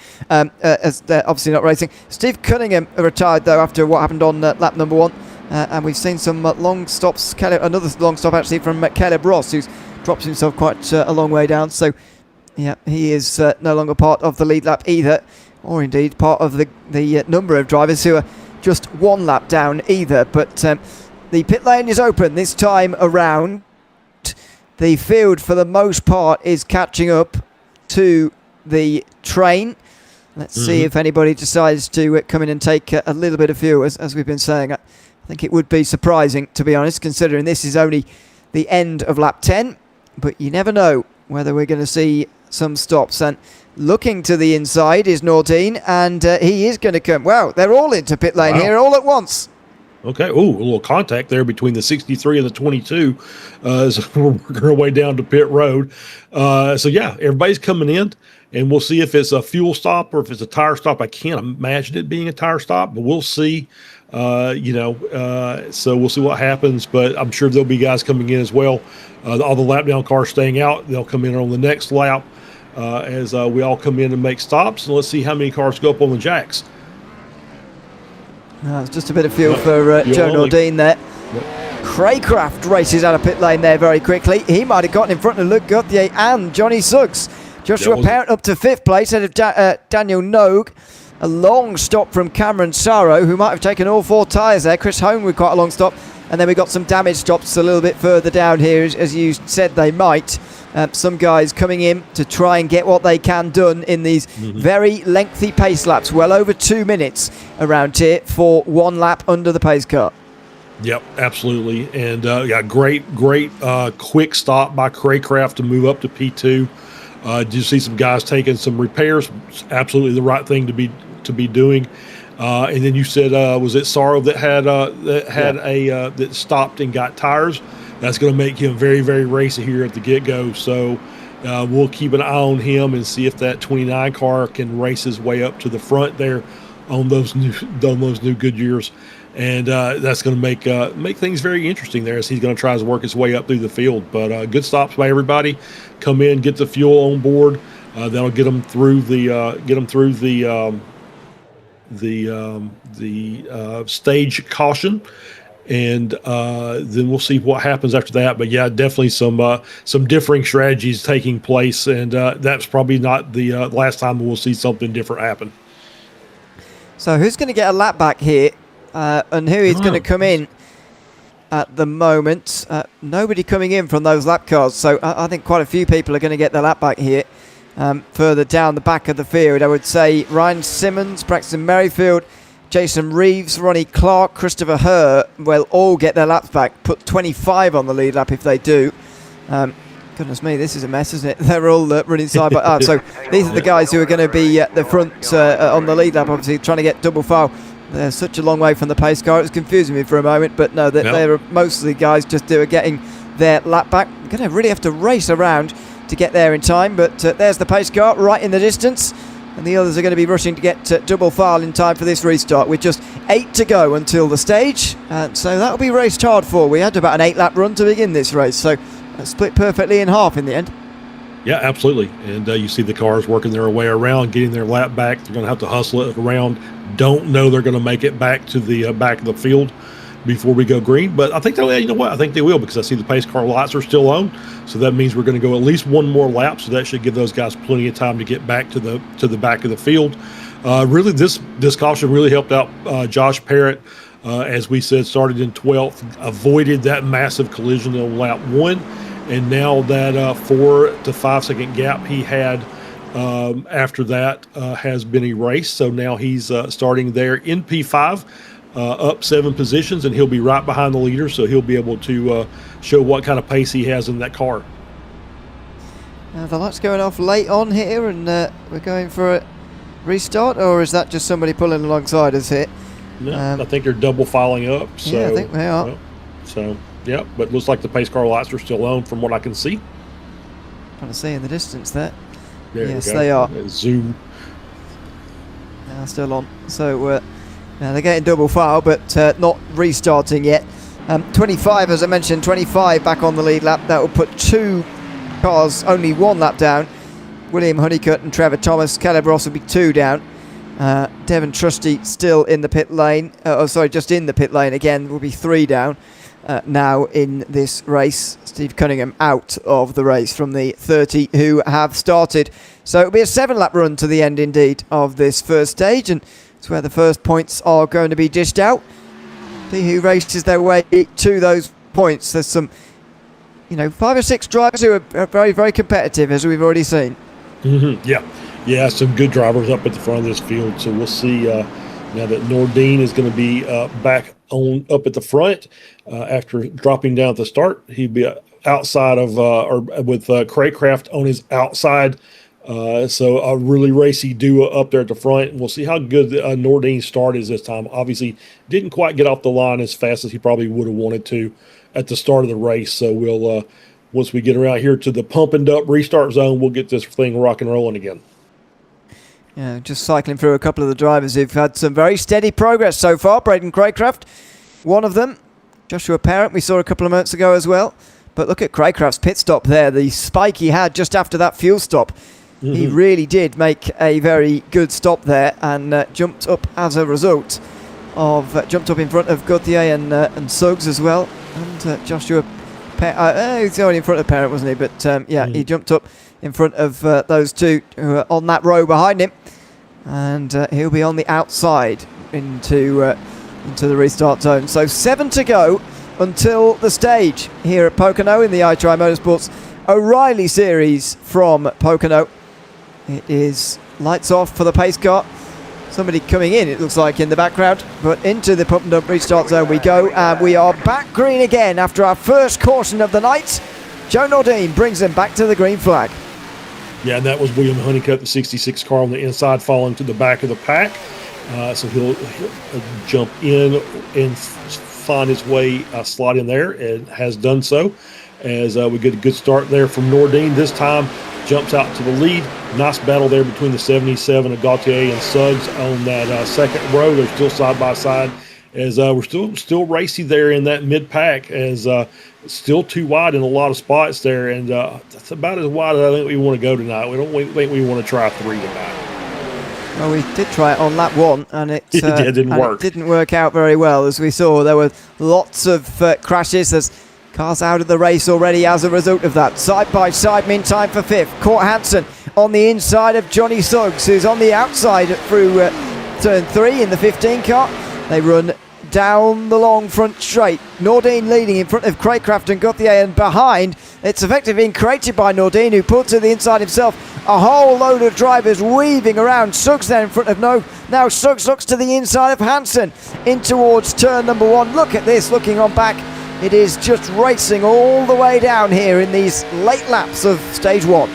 as they're obviously not racing. Steve Cunningham retired, though, after what happened on lap number 1. And we've seen some long stops, another long stop actually from Caleb Ross, who's dropped himself quite a long way down. So, he is no longer part of the lead lap either, or indeed part of the number of drivers who are just 1 lap down either. But the pit lane is open this time around. The field, for the most part, is catching up to the train. Let's see if anybody decides to come in and take a little bit of fuel, as we've been saying. I think it would be surprising, to be honest, considering this is only the end of lap 10. But you never know whether we're going to see some stops. And looking to the inside is Nordine, and he is going to come. Wow, they're all into pit lane here all at once. Okay. Oh, a little contact there between the 63 and the 22 as we're working our way down to pit road. Everybody's coming in, and we'll see if it's a fuel stop or if it's a tire stop. I can't imagine it being a tire stop, but we'll see. So we'll see what happens, but I'm sure there'll be guys coming in as well. All the lap down cars staying out, they'll come in on the next lap as we all come in and make stops, and let's see how many cars go up on the jacks. It's just a bit of fuel for Joe Nordine there. Yep. Craycraft races out of pit lane there very quickly. He might have gotten in front of Luke Gauthier and Johnny Suggs. Joshua Parent up to 5th place ahead of Daniel Nogue. A long stop from Cameron Sarro, who might have taken all 4 tyres there. Chris Hone with quite a long stop. And then we got some damage stops a little bit further down here, as you said they might. Some guys coming in to try and get what they can done in these very lengthy pace laps. Well over 2 minutes around here for 1 lap under the pace car. Yep, absolutely. And great quick stop by Craycraft to move up to P2. Did you see some guys taking some repairs? Absolutely the right thing to be doing. And then you said, was it Sorrow that that stopped and got tires? That's going to make him very, very racy here at the get-go. So we'll keep an eye on him and see if that 29 car can race his way up to the front there on those new Goodyears. and that's going to make things very interesting there as he's going to try to work his way up through the field. But good stops by everybody. Come in, get the fuel on board. That'll get them through the stage caution, and then we'll see what happens after that. But yeah, definitely some differing strategies taking place, and that's probably not the last time we'll see something different happen. So who's going to get a lap back here, and who is going to come in at the moment? Nobody coming in from those lap cars, so I think quite a few people are going to get the lap back here. Further down the back of the field, I would say Ryan Simmons, Braxton Merrifield, Jason Reeves, Ronnie Clark, Christopher Herr will all get their laps back. Put 25 on the lead lap if they do. Goodness me, this is a mess, isn't it? They're all running side by side. So these are the guys who are going to be at the front on the lead lap, obviously trying to get double foul. They're such a long way from the pace car. It was confusing me for a moment, but no, they're mostly guys just getting their lap back. They're going to really have to race around to get there in time, but there's the pace car right in the distance, and the others are going to be rushing to get double foul in time for this restart with just 8 to go until the stage, so that'll be raced hard for. We had about an 8-lap run to begin this race, so split perfectly in half in the end. Yeah, absolutely. And you see the cars working their way around, getting their lap back. They're going to have to hustle it around. Don't know they're going to make it back to the back of the field before we go green, but I think you know what? I think they will, because I see the pace car lights are still on, so that means we're going to go at least one more lap. So that should give those guys plenty of time to get back to the back of the field. Really, this caution really helped out Josh Parrott. As we said, started in 12th, avoided that massive collision on lap 1, and now that 4 to 5 second gap he had after that has been erased. So now he's starting there in P5. Up 7 positions, and he'll be right behind the leader, so he'll be able to show what kind of pace he has in that car. The light's going off late on here, and we're going for a restart, or is that just somebody pulling alongside us here? No, I think they're double filing up. So, yeah, I think they are. So, yeah, but it looks like the pace car lights are still on from what I can see. Trying to see in the distance there. Yes, they are. Zoom. Yeah, still on. So, now they're getting double foul, but not restarting yet. 25, as I mentioned, 25 back on the lead lap. That will put 2 cars only 1 lap down. William Honeycutt and Trevor Thomas. Caleb Ross will be 2 down. Devon Trusty still in the pit lane. Just in the pit lane again, will be 3 down now in this race. Steve Cunningham out of the race from the 30 who have started. So it'll be a 7-lap run to the end indeed of this first stage, and it's where the first points are going to be dished out. See who races their way to those points. There's some, 5 or 6 drivers who are very, very competitive, as we've already seen. Mm-hmm. Yeah, some good drivers up at the front of this field. So we'll see now that Nordine is going to be back up at the front after dropping down at the start. He'd be outside of or with Craycraft on his outside. So a really racy duo up there at the front. And we'll see how good Nordine's start is this time. Obviously, didn't quite get off the line as fast as he probably would have wanted to at the start of the race. So we'll once we get around here to the pumping up restart zone, we'll get this thing rock and rolling again. Yeah, just cycling through a couple of the drivers who've had some very steady progress so far. Braden Craycraft, one of them. Joshua Parent, we saw a couple of minutes ago as well. But look at Craycraft's pit stop there, the spike he had just after that fuel stop. Mm-hmm. He really did make a very good stop there and jumped up as a result of jumped up in front of Gauthier and Suggs as well. And Joshua he's only in front of Parent, wasn't he? But he jumped up in front of those two who are on that row behind him, and he'll be on the outside into the restart zone. So 7 to go until the stage here at Pocono in the I2I Motorsports O'Reilly Series from Pocono. It is lights off for the pace car. Somebody coming in, it looks like, in the background, but into the pump and dump restart zone we go, and we are back green again after our first caution of the night. Joe Nordine brings them back to the green flag. Yeah, and that was William Honeycutt, the 66 car on the inside, falling to the back of the pack. So he'll jump in and find his way, slot in there, and has done so. As we get a good start there from Nordine. This time jumps out to the lead. Nice battle there between the 77 of Gauthier and Suggs on that second row. They're still side by side. as we're still racy there in that mid pack, as still too wide in a lot of spots there, and that's about as wide as I think we want to go tonight. We don't think we want to try 3 tonight. Well, we did try it on lap 1, and it didn't work. It didn't work out very well, as we saw. There were lots of crashes. There's cars out of the race already as a result of that. Side by side, meantime, for 5th. Court Hansen on the inside of Johnny Suggs, who's on the outside through turn 3 in the 15 car. They run down the long front straight. Nordine leading in front of Craycraft and Gauthier, and behind, it's effectively being created by Nordine, who pulled to the inside himself. A whole load of drivers weaving around. Suggs there in front of now Suggs looks to the inside of Hansen in towards turn number 1. Look at this, looking on back. It is just racing all the way down here in these late laps of stage 1.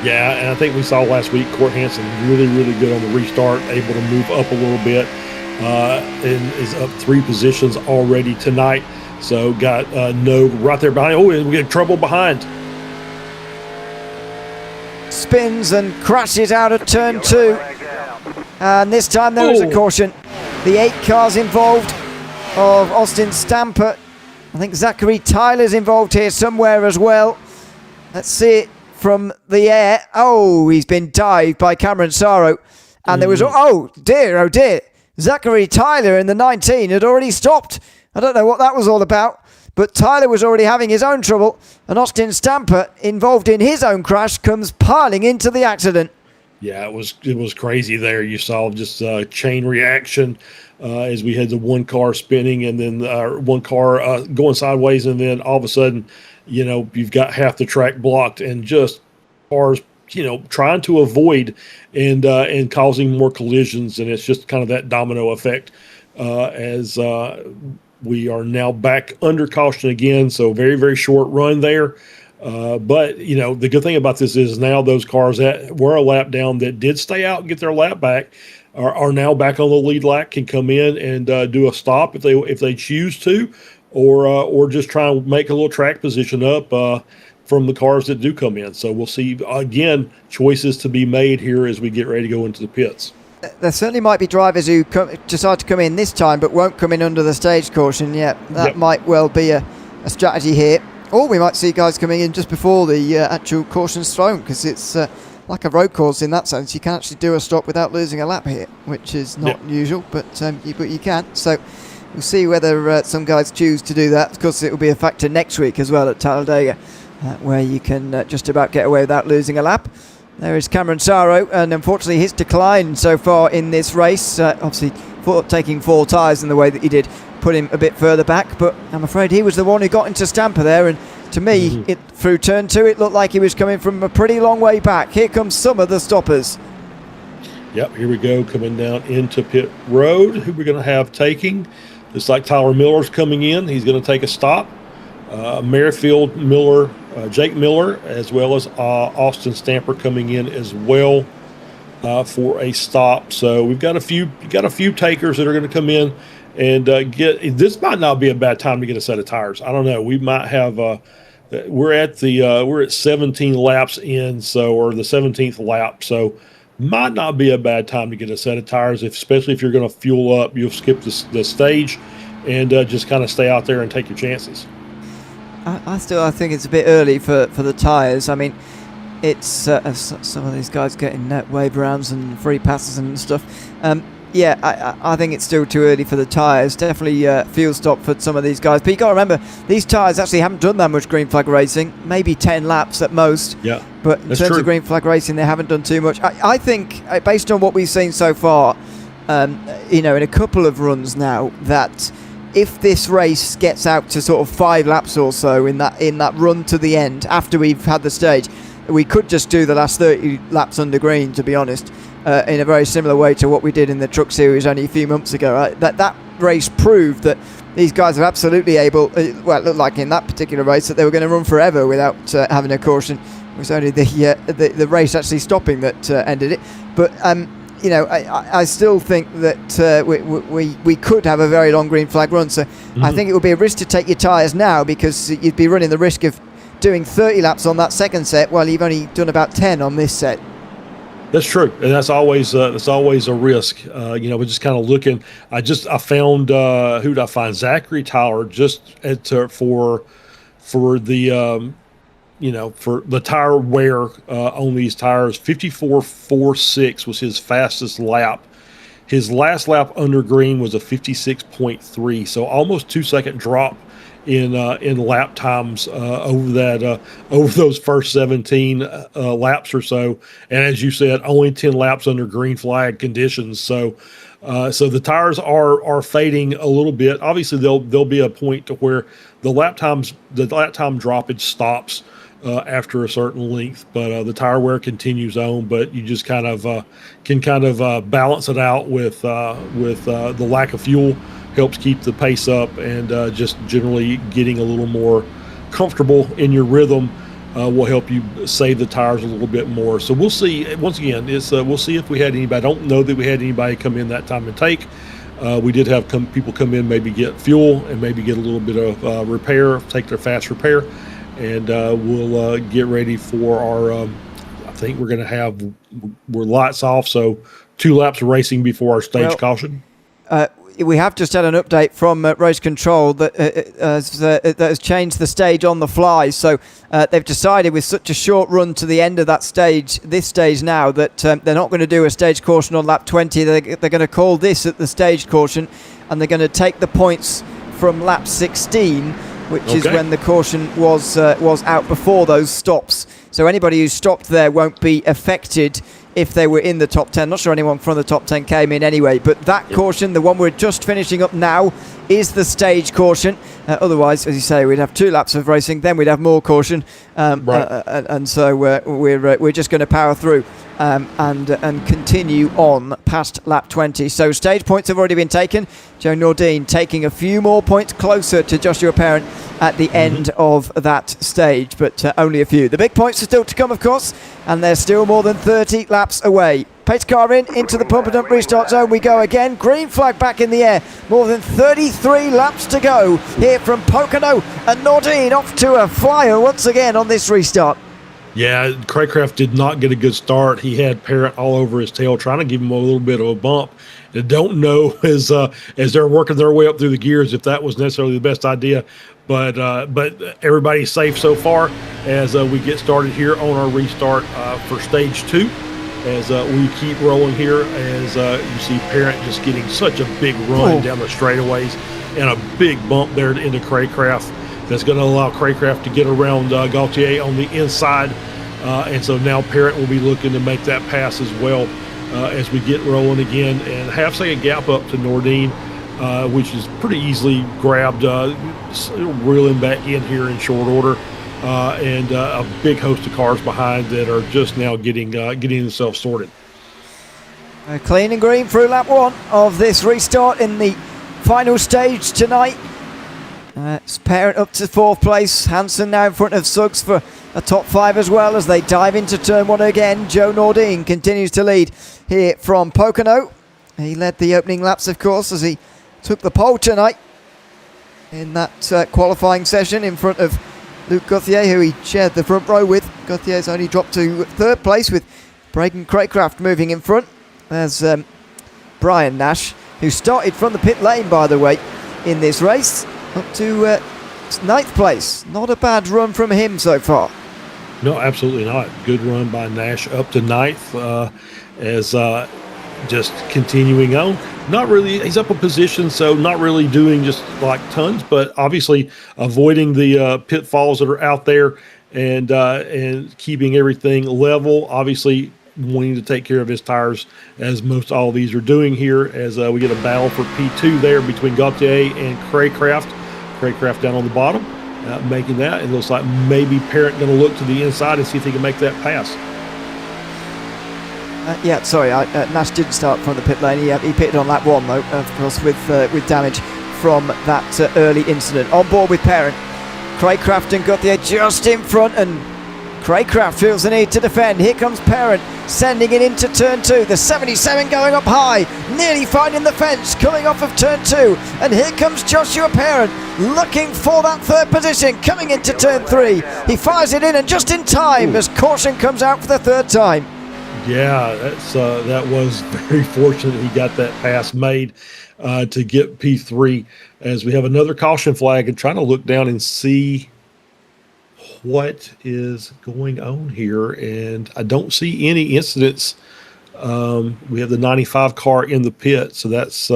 Yeah, and I think we saw last week Court Hansen really, really good on the restart, able to move up a little bit, and is up 3 positions already tonight. So got no right there behind. Oh, we get trouble behind. Spins and crashes out of turn 2. And this time there is a caution. The 8 cars involved of Austin Stamper. I think Zachary Tyler's involved here somewhere as well. Let's see it from the air. Oh, he's been dived by Cameron Saro. And there was, oh dear. Zachary Tyler in the 19 had already stopped. I don't know what that was all about. But Tyler was already having his own trouble, and Austin Stamper, involved in his own crash, comes piling into the accident. Yeah, it was crazy there. You saw just chain reaction as we had the one car spinning, and then one car going sideways, and then all of a sudden, you've got half the track blocked, and just cars, trying to avoid and causing more collisions, and it's just kind of that domino effect as we are now back under caution again, so very, very short run there. But, the good thing about this is now those cars that were a lap down that did stay out and get their lap back are now back on the lead lap, can come in and do a stop if they choose to, or just try and make a little track position up from the cars that do come in. So we'll see, again, choices to be made here as we get ready to go into the pits. There certainly might be drivers who decide to come in this time but won't come in under the stage caution. That might well be a strategy here. Or we might see guys coming in just before the actual caution's thrown, because it's like a road course in that sense. You can actually do a stop without losing a lap here, which is not usual, but you can. So we'll see whether some guys choose to do that. Of course, it will be a factor next week as well at Talladega, where you can just about get away without losing a lap. There is Cameron Saro, and unfortunately his decline so far in this race, obviously taking 4 tyres in the way that he did, put him a bit further back, but I'm afraid he was the one who got into Stamper there, and to me, through turn 2, it looked like he was coming from a pretty long way back. Here comes some of the stoppers. Yep, here we go, coming down into pit road. Who we're going to have taking? Looks like Tyler Miller's coming in. He's going to take a stop. Merrifield Miller, Jake Miller, as well as Austin Stamper coming in as well for a stop. So we've got a few takers that are going to come in and get. This might not be a bad time to get a set of tires. I don't know. We might have. We're at 17 laps in, or the 17th lap. So might not be a bad time to get a set of tires, especially if you're going to fuel up. You'll skip the stage and just kind of stay out there and take your chances. I think it's a bit early for the tyres. I mean, it's some of these guys getting wave rounds and free passes and stuff. I think it's still too early for the tyres. Definitely fuel stop for some of these guys. But you got to remember, these tyres actually haven't done that much green flag racing. Maybe 10 laps at most. Yeah, but in terms of green flag racing, they haven't done too much. I think, based on what we've seen so far, in a couple of runs now, that if this race gets out to sort of 5 laps or so in that run to the end after we've had the stage, we could just do the last 30 laps under green, to be honest, in a very similar way to what we did in the Truck Series only a few months ago. Right? That race proved that these guys are absolutely able, it looked like in that particular race that they were going to run forever without having a caution. It was only the race actually stopping that ended it. But I still think that we could have a very long green flag run. So I think it would be a risk to take your tyres now, because you'd be running the risk of doing 30 laps on that second set while you've only done about 10 on this set. That's true, and that's always a risk. We're just kind of looking. I found who did I find? Zachary Tyler just for the for the tire wear on these tires. 54.46 was his fastest lap. His last lap under green was a 56.3, so almost 2-second drop in lap times over those first 17 laps or so. And as you said, only 10 laps under green flag conditions. So the tires are fading a little bit. Obviously, there'll be a point to where the lap time droppage stops after a certain length, but the tire wear continues on. But you just kind of can balance it out with the lack of fuel. Helps keep the pace up, and just generally getting a little more comfortable in your rhythm will help you save the tires a little bit more. So we'll see. Once again, we'll see if we had anybody. I don't know that we had anybody come in that time and take. We did have people come in, maybe get fuel and maybe get a little bit of repair, take their fast repair, and we'll get ready for our. I think we're lights off, so 2 laps of racing before our stage caution. We have just had an update from race control that has changed the stage on the fly. So they've decided with such a short run to the end of this stage now, that they're not going to do a stage caution on lap 20. They're going to call this at the stage caution, and they're going to take the points from lap 16, which is when the caution was out before those stops. So anybody who stopped there won't be affected if they were in the top 10. Not sure anyone from the top 10 came in anyway, but that caution, the one we're just finishing up now, is the stage caution. Otherwise, as you say, we'd have 2 laps of racing, then we'd have more caution, and so we're just going to power through and continue on past lap 20. So stage points have already been taken. Joe Nordine taking a few more points closer to Joshua Parent at the end of that stage, but only a few. The big points are still to come, of course, and they're still more than 30 laps away. Pace car into the pump and dump restart zone we go again. Green flag back in the air. More than 33 laps to go here from Pocono, and Nordine off to a flyer once again on this restart. Yeah, Craycraft did not get a good start. He had Parrott all over his tail, trying to give him a little bit of a bump. I don't know as they're working their way up through the gears if that was necessarily the best idea. But everybody's safe so far as we get started here on our restart for stage 2. As we keep rolling here, as you see Parent just getting such a big run down the straightaways, and a big bump there into Craycraft. That's going to allow Craycraft to get around Gaultier on the inside. And so now Parent will be looking to make that pass as well as we get rolling again. And half-second gap up to Nordine, which is pretty easily grabbed, reeling back in here in short order. And a big host of cars behind that are just now getting themselves sorted. Clean and green through lap 1 of this restart in the final stage tonight. It's Parent up to 4th place. Hansen now in front of Suggs for a top 5 as well as they dive into turn 1 again. Joe Nordine continues to lead here from Pocono. He led the opening laps, of course, as he took the pole tonight in that qualifying session in front of Luke Gauthier, who he shared the front row with. Gauthier's only dropped to 3rd place, with Braden Craycraft moving in front. There's Brian Nash, who started from the pit lane, by the way, in this race, up to 9th place. Not a bad run from him so far. No, absolutely not. Good run by Nash up to 9th as just continuing on. Not really, he's up a position, so not really doing just like tons, but obviously avoiding the pitfalls that are out there and keeping everything level. Obviously wanting to take care of his tires, as most all these are doing here, as we get a battle for P2 there between Gaultier and Craycraft. Craycraft down on the bottom, making that. It looks like maybe Parent going to look to the inside and see if he can make that pass. Nash didn't start from the pit lane. He pitted on lap 1 though, of course, with damage from that early incident. On board with Parent, Craycraft and Gauthier just in front, and Craycraft feels the need to defend. Here comes Parent, sending it into turn 2. The 77 going up high, nearly finding the fence, coming off of turn 2. And here comes Joshua Parent, looking for that 3rd position, coming into turn 3. He fires it in, and just in time as caution comes out for the 3rd time. Yeah, that was very fortunate he got that pass made to get P3 as we have another caution flag and trying to look down and see what is going on here. And I don't see any incidents. We have the 95 car in the pit, so that's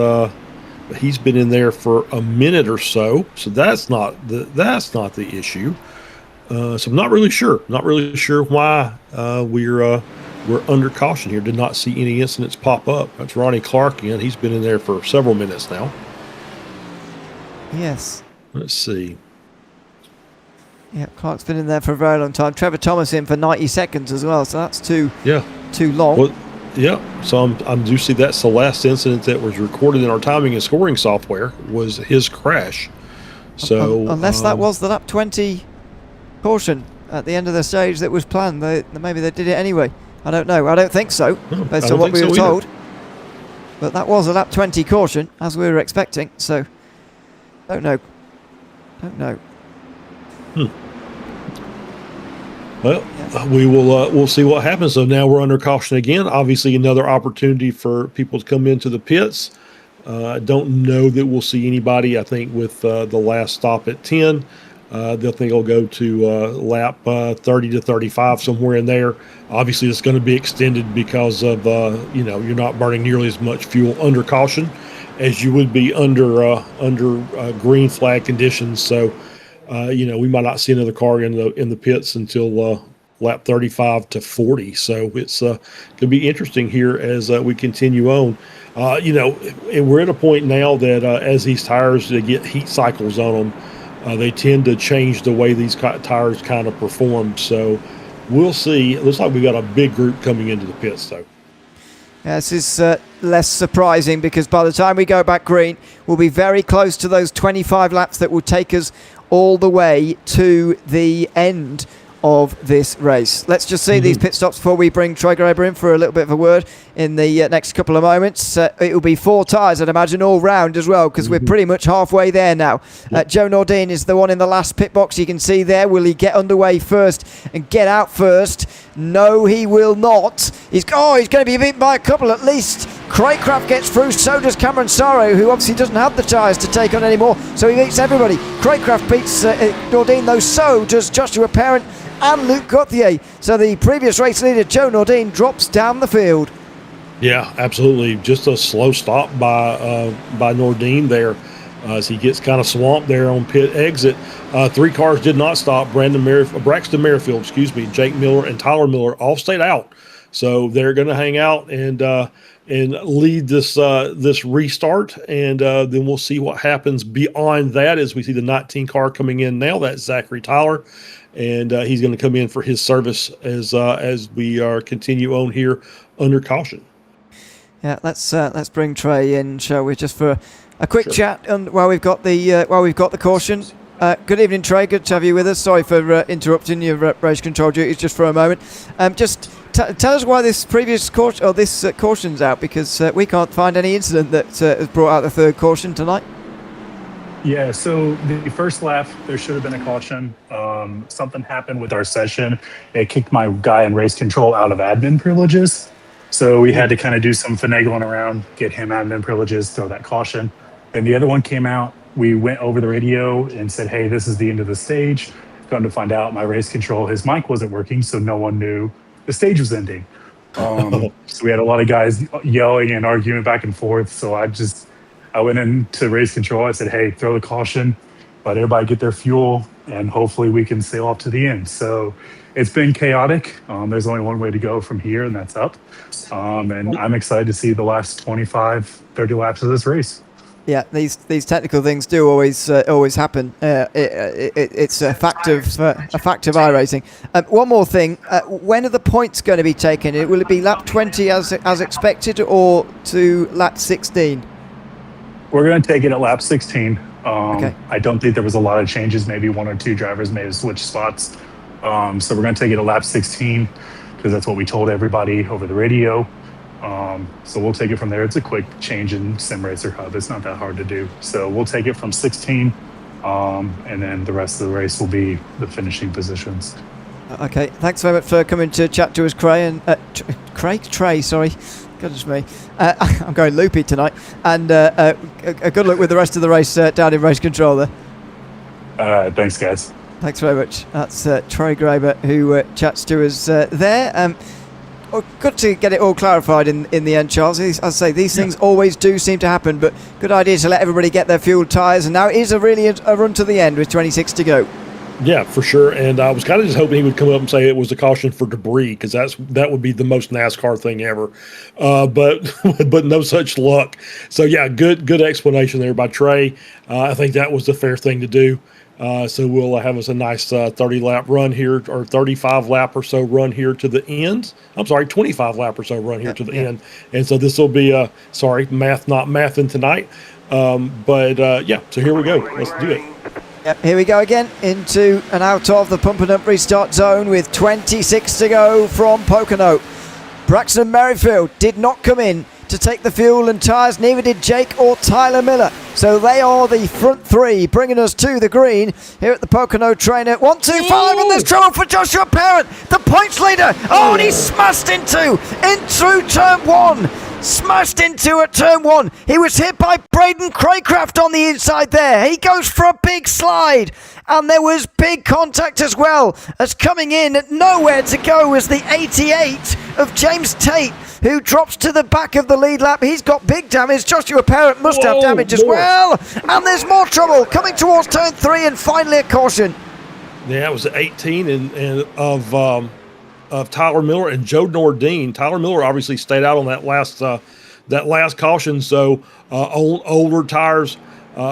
he's been in there for a minute or so. So that's not the issue. So I'm not really sure. Not really sure why we're under caution here. Did not see any incidents pop up. That's Ronnie Clark in. He's been in there for several minutes now. Yes. Let's see. Yeah, Clark's been in there for a very long time. Trevor Thomas in for 90 seconds as well, so that's too long. Well, yeah. So I do see that's the last incident that was recorded in our timing and scoring software was his crash. So unless that was the lap 20 caution at the end of the stage that was planned, maybe they did it anyway. I don't know. I don't think so, based on what we were told. But that was a lap 20 caution, as we were expecting. So, don't know. Well, we'll see what happens. So now we're under caution again. Obviously, another opportunity for people to come into the pits. I don't know that we'll see anybody. I think with the last stop at 10, they'll think it'll go to lap 30 to 35, somewhere in there. Obviously, it's going to be extended because of you're not burning nearly as much fuel under caution as you would be under green flag conditions. So, we might not see another car in the pits until lap 35 to 40. So it's going to be interesting here as we continue on. And we're at a point now that as these tires they get heat cycles on them, they tend to change the way these tires kind of perform. So we'll see. It looks like we've got a big group coming into the pits, though. Yeah, this is less surprising because by the time we go back green, we'll be very close to those 25 laps that will take us all the way to the end of this race. Let's just see these pit stops before we bring Troy Graber in for a little bit of a word in the next couple of moments. It will be 4 tyres, I'd imagine, all round as well, because we're pretty much halfway there now. Joe Nordine is the one in the last pit box. You can see there. Will he get underway first and get out first? No, he will not. He's going to be beaten by a couple at least. Craycraft gets through, so does Cameron Sorrow, who obviously doesn't have the tyres to take on anymore, so he beats everybody. Craycraft beats Nordine, though, so does Joshua Parent and Luke Gauthier. So the previous race leader, Joe Nordine, drops down the field. Yeah, absolutely. Just a slow stop by Nordine there as he gets kind of swamped there on pit exit. 3 cars did not stop. Braxton Merrifield, Jake Miller and Tyler Miller all stayed out. So they're going to hang out and lead this restart, and then we'll see what happens beyond that as we see the 19 car coming in now. That's Zachary Tyler, and he's going to come in for his service as we continue on here under caution. Yeah, let's bring Trey in, shall we, just for a quick chat while we've got the caution. Good evening, Trey. Good to have you with us. Sorry for interrupting your race control duties just for a moment. Just tell us why this previous caution or this caution's out, because we can't find any incident that has brought out the third caution tonight. Yeah, so the first lap, there should have been a caution. Something happened with our session. It kicked my guy in race control out of admin privileges. So we had to kind of do some finagling around, get him admin privileges, throw that caution. Then the other one came out. We went over the radio and said, hey, this is the end of the stage. Come to find out, my race control, his mic wasn't working, so no one knew the stage was ending. So we had a lot of guys yelling and arguing back and forth. So I went into race control. I said, hey, throw the caution, let everybody get their fuel, and hopefully we can sail off to the end. So it's been chaotic. There's only one way to go from here, and that's up. And I'm excited to see the last 25, 30 laps of this race. Yeah, these technical things do always happen. It's a fact of iRacing. One more thing: when are the points going to be taken? Will it be lap 20 as expected, or to lap 16? We're going to take it at lap 16. Okay. I don't think there was a lot of changes. Maybe 1 or 2 drivers may have switched spots. So we're going to take it at lap 16 because that's what we told everybody over the radio. So we'll take it from there. It's a quick change in Sim Racer Hub. It's not that hard to do. So we'll take it from 16, and then the rest of the race will be the finishing positions. Okay, thanks very much for coming to chat to us, Trey, sorry. Goodness me. I'm going loopy tonight. And a good luck with the rest of the race down in race control there. Thanks, guys. Thanks very much. That's Trey Graber who chats to us there. Good to get it all clarified in the end, Charles. As I say, these things always do seem to happen, but good idea to let everybody get their fuel tyres. And now it is a run to the end with 26 to go. Yeah, for sure. And I was kind of just hoping he would come up and say it was a caution for debris, because that would be the most NASCAR thing ever. But no such luck. So yeah, good explanation there by Trey. I think that was the fair thing to do. So we'll have us a nice 30-lap run here, or 35-lap or so run here to the end. I'm sorry, 25-lap or so run here to the end. And so this will be, math not mathing tonight. So here we go. Let's do it. Yep, here we go again into and out of the pump and up restart zone with 26 to go from Pocono. Braxton Merrifield did not come in to take the fuel and tyres, neither did Jake or Tyler Miller. So they are the front three, bringing us to the green here at the Pocono trainer. 1, 2, 5, and there's trouble for Joshua Parent, the points leader. Oh, and he's smashed in through turn 1. Smashed into at turn 1. He was hit by Braden Craycraft on the inside there. He goes for a big slide. And there was big contact as well, as coming in at nowhere to go was the 88 of James Tate, who drops to the back of the lead lap. He's got big damage. Joshua Parent must have damage as well. And there's more trouble coming towards turn 3, and finally a caution. Yeah, it was 18 and of Tyler Miller and Joe Nordine. Tyler Miller obviously stayed out on that last caution, so older tires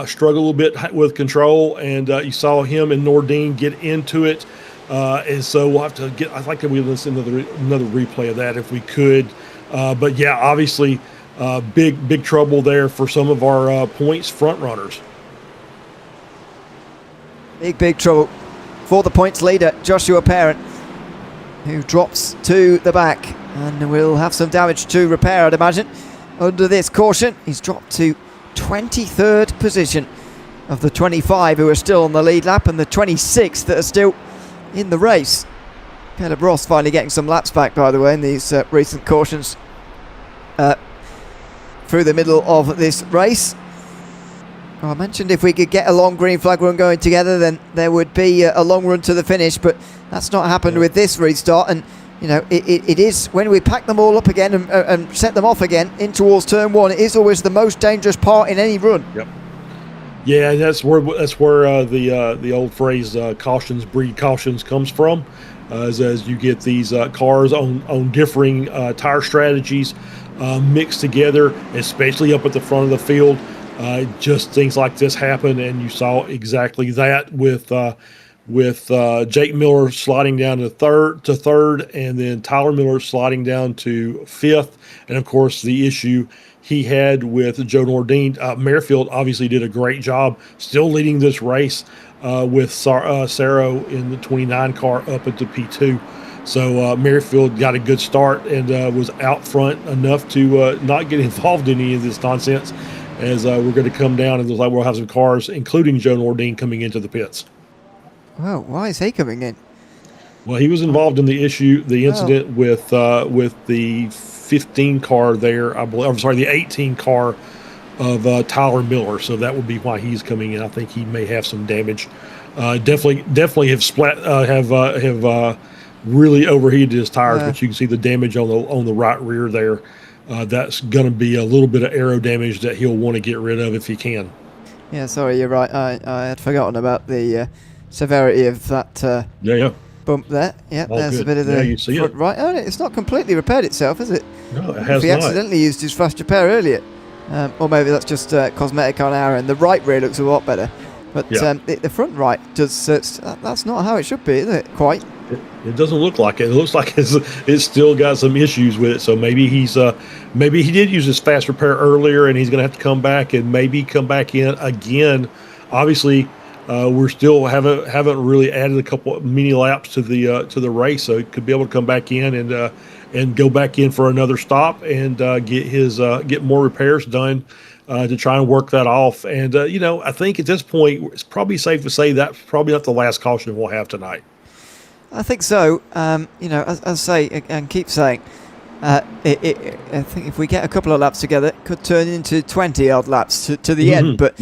struggle a little bit with control, and you saw him and Nordine get into it, and so we'll have to get. I'd like to listen to another replay of that if we could, but yeah, obviously big trouble there for some of our points front runners. Big trouble for the points leader, Joshua Parent, who drops to the back and will have some damage to repair, I'd imagine, under this caution. He's dropped to 23rd position of the 25 who are still on the lead lap, and the 26 that are still in the race. Caleb Ross finally getting some laps back, by the way, in these recent cautions through the middle of this race. Well, I mentioned if we could get a long green flag run going together, then there would be a long run to the finish, but that's not happened with this restart. And you know, it is when we pack them all up again and set them off again in towards turn 1, it is always the most dangerous part in any run. Yep. Yeah, that's where the old phrase "cautions breed cautions" comes from, as you get these cars on differing tire strategies mixed together, especially up at the front of the field. Just things like this happen, and you saw exactly that with Jake Miller sliding down to third, and then Tyler Miller sliding down to 5th, and of course the issue he had with Joe Nordine. Merrifield obviously did a great job, still leading this race with Saro in the 29 car up at the P2. So Merrifield got a good start and was out front enough to not get involved in any of this nonsense, as we're going to come down and looks like we'll have some cars, including Joe Nordine, coming into the pits. Well, why is he coming in? Well, he was involved in the incident with the 15 car there, I believe. I'm sorry, the 18 car of Tyler Miller. So that would be why he's coming in. I think he may have some damage. Definitely have really overheated his tires, but you can see the damage on the right rear there. That's going to be a little bit of aero damage that he'll want to get rid of if he can. Yeah, sorry, you're right. I had forgotten about the severity of that bump there. Yeah, all there's good. A bit of the you see front it. right. Oh, it's not completely repaired itself, is it? No, it has he not. accidentally used his fast repair earlier. Or maybe that's just cosmetic on our end. The right rear looks a lot better. But the front right does. That's not how it should be, is it? Quite. It doesn't look like it. It looks like it's still got some issues with it. So maybe maybe he did use his fast repair earlier, and he's going to have to come back and maybe come back in again. Obviously, we're still haven't really added a couple mini laps to the race, so he could be able to come back in and go back in for another stop and get more repairs done to try and work that off. And I think at this point it's probably safe to say that's probably not the last caution we'll have tonight. I think so. As I say and keep saying, I think if we get a couple of laps together, it could turn into 20 odd laps to the end. But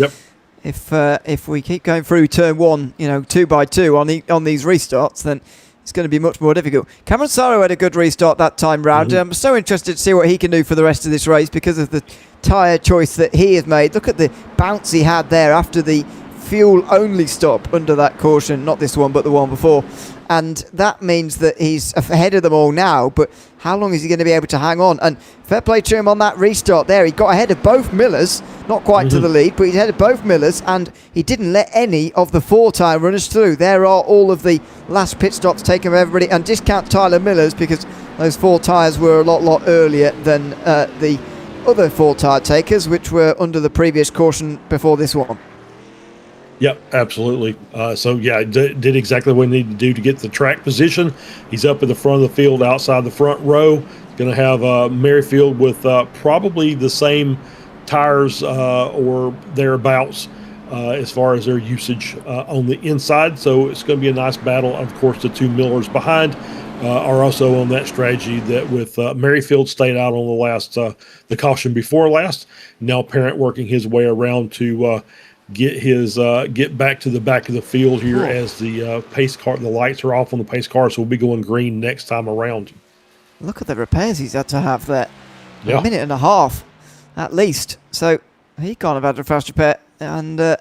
if we keep going through turn one, 2 by 2 on these restarts, then it's going to be much more difficult. Cameron Sorrow had a good restart that time round. I'm so interested to see what he can do for the rest of this race because of the tyre choice that he has made. Look at the bounce he had there after the fuel only stop under that caution, not this one but the one before, and that means that he's ahead of them all now. But how long is he going to be able to hang on? And fair play to him on that restart there. He got ahead of both Millers, not quite to the lead, but he's ahead of both Millers, and he didn't let any of the 4-tyre runners through. There are all of the last pit stops taken of everybody, and discount Tyler Miller's because those 4 tyres were a lot earlier than the other 4-tyre takers, which were under the previous caution before this one. Yep, absolutely. Did exactly what he needed to do to get the track position. He's up in the front of the field outside the front row. Going to have Merrifield with probably the same tires or thereabouts as far as their usage on the inside. So it's going to be a nice battle. Of course, the 2 Millers behind are also on that strategy that with Merrifield stayed out on the caution before last. Now Parent working his way around to get back to the back of the field here as the pace car, the lights are off on the pace car, so we'll be going green next time around. Look at the repairs he's had to have there. Yeah. A minute and a half at least. So he can't have had a fast repair, and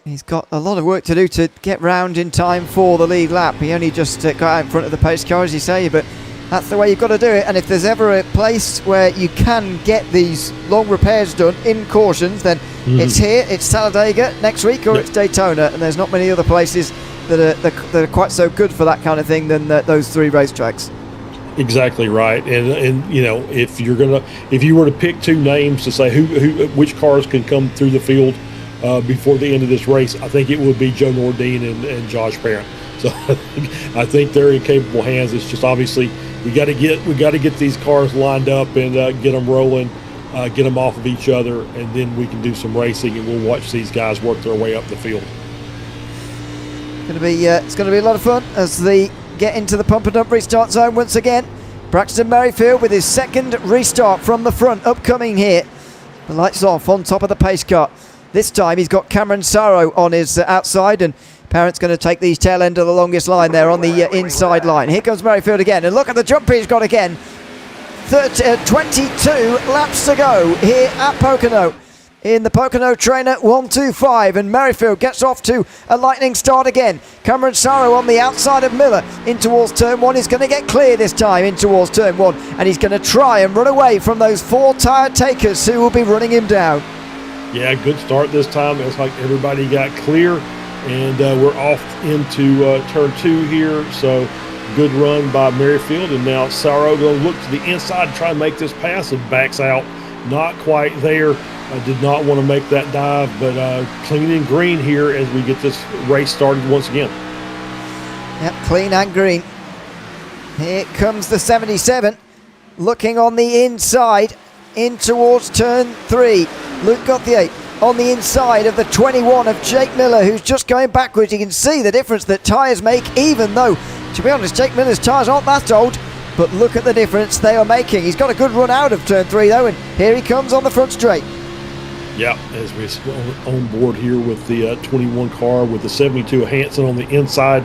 he's got a lot of work to do to get round in time for the lead lap. He only just got out in front of the pace car, as you say, but that's the way you've got to do it. And if there's ever a place where you can get these long repairs done in cautions, then it's here, it's Talladega next week, or it's Daytona. And there's not many other places that are quite so good for that kind of thing than those 3 racetracks. Exactly right. And if you were to pick 2 names to say which cars can come through the field before the end of this race, I think it would be Joe Nordine and Josh Parent. So I think they're in capable hands. It's just obviously we got to get these cars lined up and get them rolling, get them off of each other, and then we can do some racing and we'll watch these guys work their way up the field. It's going to be a lot of fun as they get into the pump and dump restart zone once again. Braxton Merrifield with his second restart from the front upcoming here. The lights off on top of the pace car. This time he's got Cameron Sorrow on his outside, and Parent's going to take the tail end of the longest line there on the inside line. Here comes Merrifield again, and look at the jump he's got again. 22 laps to go here at Pocono in the Pocono Trainer 125, and Merrifield gets off to a lightning start again. Cameron Sorrow on the outside of Miller in towards turn 1. He's going to get clear this time in towards turn 1, and he's going to try and run away from those 4-tyre takers who will be running him down. Yeah, good start this time. It's like everybody got clear, and we're off into turn 2 here. So good run by Merrifield, and now Sorrow going to look to the inside and try and make this pass and backs out. Not quite there. Did not want to make that dive, but clean and green here as we get this race started once again. Yep, clean and green. Here comes the 77, looking on the inside in towards turn 3. Luke Gauthier on the inside of the 21 of Jake Miller, who's just going backwards. You can see the difference that tyres make, even though, to be honest, Jake Miller's tyres aren't that old, but look at the difference they are making. He's got a good run out of turn 3 though, and here he comes on the front straight. Yeah, as we're on board here with the 21 car with the 72 Hansen on the inside,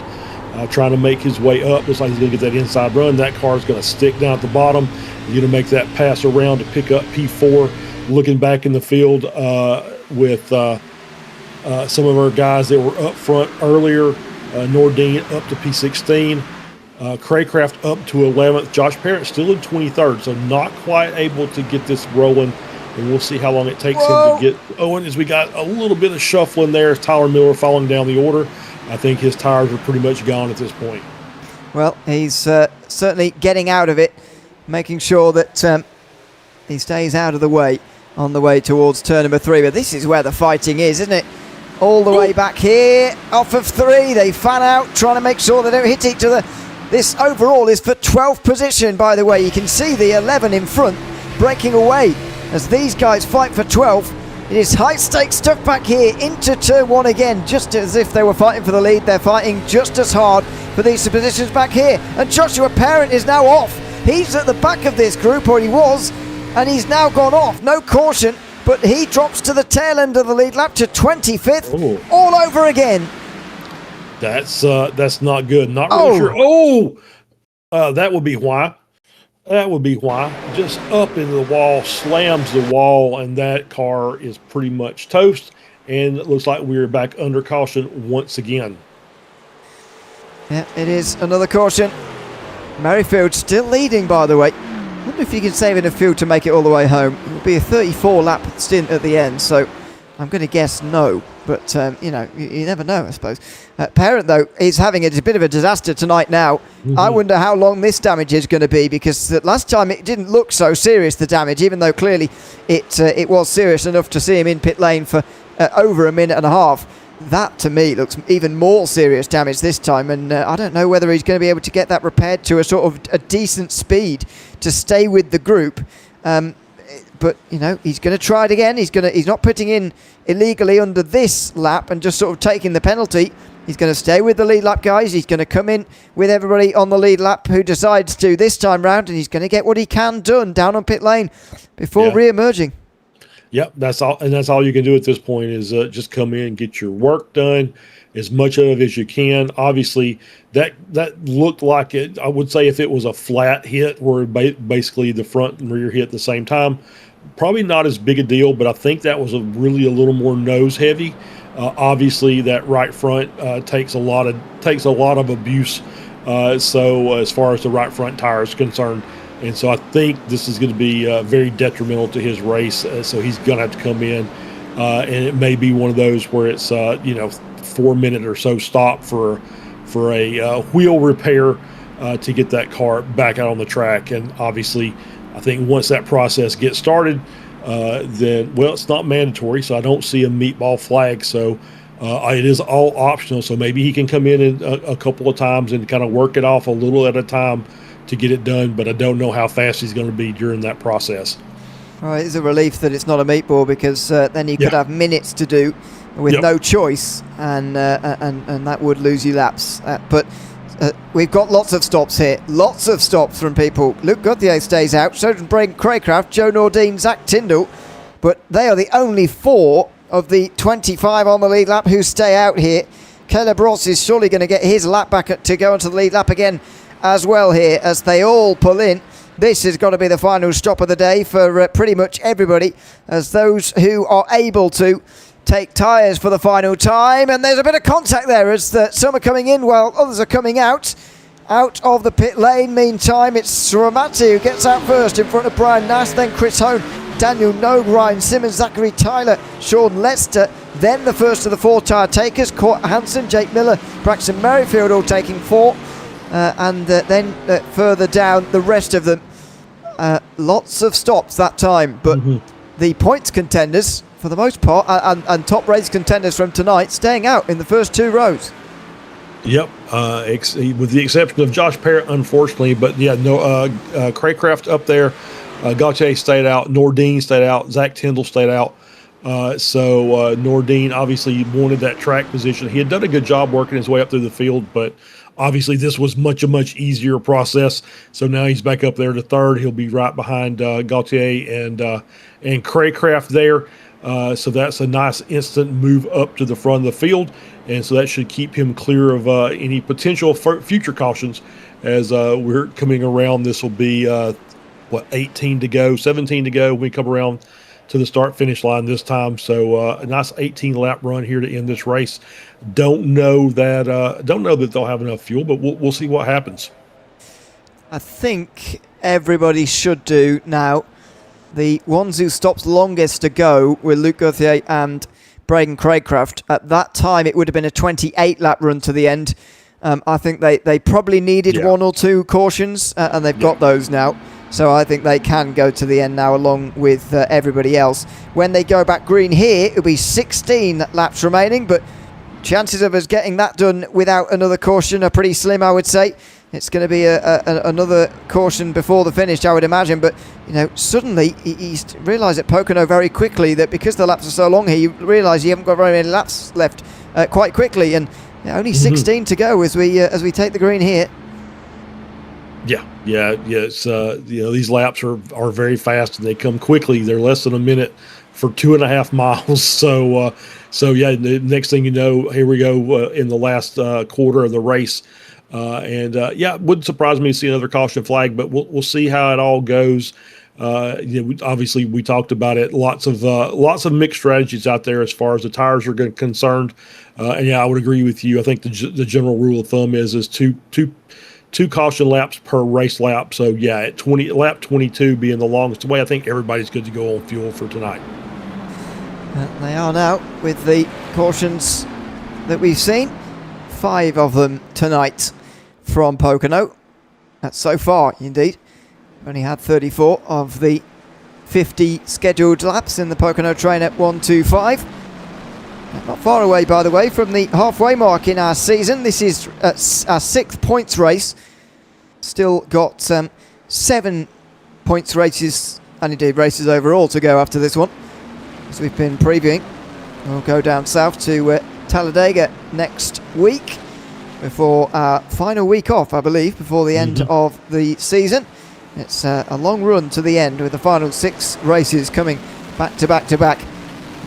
trying to make his way up. Looks like he's going to get that inside run. That car is going to stick down at the bottom. He's going to make that pass around to pick up P4. Looking back in the field with some of our guys that were up front earlier, Nordine up to P16, Craycraft up to 11th, Josh Parent still in 23rd, so not quite able to get this rolling, and we'll see how long it takes him to get Owen, as we got a little bit of shuffling there. Tyler Miller falling down the order. I think his tires are pretty much gone at this point. Well, he's certainly getting out of it, making sure that he stays out of the way on the way towards turn number 3. But this is where the fighting is, isn't it? All the way back here, off of 3. They fan out, trying to make sure they don't hit each other. This overall is for 12th position, by the way. You can see the 11 in front breaking away as these guys fight for 12th. It is high-stakes stuff back here into turn 1 again, just as if they were fighting for the lead. They're fighting just as hard for these positions back here. And Joshua Parent is now off. He's at the back of this group, or he was, and he's now gone off. No caution, but he drops to the tail end of the lead lap to 25th. Ooh. All over again. That's not good. Not really sure. That would be why. That would be why. Just up into the wall, slams the wall, and that car is pretty much toast. And it looks like we're back under caution once again. Yeah, it is another caution. Merrifield still leading, by the way. I wonder if you can save enough fuel to make it all the way home. It will be a 34-lap stint at the end, so I'm going to guess no. But, you never know, I suppose. Parent, though, is having a bit of a disaster tonight now. Mm-hmm. I wonder how long this damage is going to be, because last time it didn't look so serious, the damage, even though clearly it was serious enough to see him in pit lane for over a minute and a half. That, to me, looks even more serious damage this time, and I don't know whether he's going to be able to get that repaired to a sort of a decent speed to stay with the group. But, he's going to try it again. He's not putting in illegally under this lap and just sort of taking the penalty. He's going to stay with the lead lap guys. He's going to come in with everybody on the lead lap who decides to this time round, and he's going to get what he can done down on pit lane before re-emerging. Yep, that's all, and that's all you can do at this point is just come in, get your work done, as much of it as you can. Obviously, that looked like it. I would say if it was a flat hit, where basically the front and rear hit at the same time, probably not as big a deal. But I think that was really a little more nose heavy. Obviously, that right front takes a lot of abuse. So as far as the right front tire is concerned. And so I think this is going to be very detrimental to his race. So he's going to have to come in, and it may be one of those where it's 4 minute or so stop for a wheel repair to get that car back out on the track. And obviously, I think once that process gets started, then it's not mandatory. So I don't see a meatball flag. So it is all optional. So maybe he can come in a couple of times and kind of work it off a little at a time to get it done, but I don't know how fast he's going to be during that process. Well, it's a relief that it's not a meatball, because then you could have minutes to do with no choice, and that would lose you laps. But we've got lots of stops here, lots of stops from people. Luke Gauthier stays out, so does Braden Craycraft, Joe Nordine, Zach Tyndall, but they are the only 4 of the 25 on the lead lap who stay out here. Caleb Ross is surely going to get his lap back to go onto the lead lap again as well here, as they all pull in. This has got to be the final stop of the day for pretty much everybody, as those who are able to take tyres for the final time. And there's a bit of contact there as some are coming in while others are coming out of the pit lane. Meantime, it's Ramati who gets out first in front of Brian Nash, then Chris Hone, Daniel Nogue, Ryan Simmons, Zachary Tyler, Sean Lester, then the first of the 4 tyre takers, Court Hansen, Jake Miller, Braxton Merrifield all taking 4. And then further down, the rest of them. Lots of stops that time, but the points contenders, for the most part, and top race contenders from tonight, staying out in the first 2 rows. Yep, with the exception of Josh Parrott, unfortunately. But Craycraft up there, Gauthier stayed out, Nordine stayed out, Zach Tyndall stayed out. So Nordine obviously wanted that track position. He had done a good job working his way up through the field, but obviously this was much easier process. So now he's back up there to 3rd. He'll be right behind Gauthier and Craycraft there. So that's a nice instant move up to the front of the field. And so that should keep him clear of any potential future cautions as we're coming around. This will be, 18 to go, 17 to go when we come around to the start-finish line this time. So a nice 18-lap run here to end this race. Don't know that they'll have enough fuel, but we'll see what happens. I think everybody should do now. The ones who stopped longest to go were Luke Gauthier and Braden Craycraft. At that time, it would have been a 28-lap run to the end. I think they probably needed 1 or 2 cautions, and they've got those now. So I think they can go to the end now along with everybody else. When they go back green here, it'll be 16 laps remaining, but chances of us getting that done without another caution are pretty slim, I would say. It's going to be another caution before the finish, I would imagine. But, suddenly he's realised at Pocono very quickly that because the laps are so long here, you realise you haven't got very many laps left quite quickly. And Yeah, only 16 to go as we take the green here. Yeah. It's these laps are very fast and they come quickly. They're less than a minute for 2.5 miles. So the next thing you know, here we go in the last quarter of the race. It wouldn't surprise me to see another caution flag, but we'll see how it all goes. Obviously we talked about it. Lots of mixed strategies out there as far as the tires are concerned. I would agree with you. I think the general rule of thumb is two caution laps per race lap. So at lap 22 being the longest way, I think everybody's good to go on fuel for tonight. They are now with the cautions that we've seen. 5 of them tonight from Pocono. That's so far, indeed. We've only had 34 of the 50 scheduled laps in the Pocono train at 125. Not far away, by the way, from the halfway mark in our season. This is our 6th points race. Still got 7 points races, and indeed races overall, to go after this one. As we've been previewing, we'll go down south to Talladega next week before our final week off, I believe, before the end of the season. It's a long run to the end with the final 6 races coming back to back to back.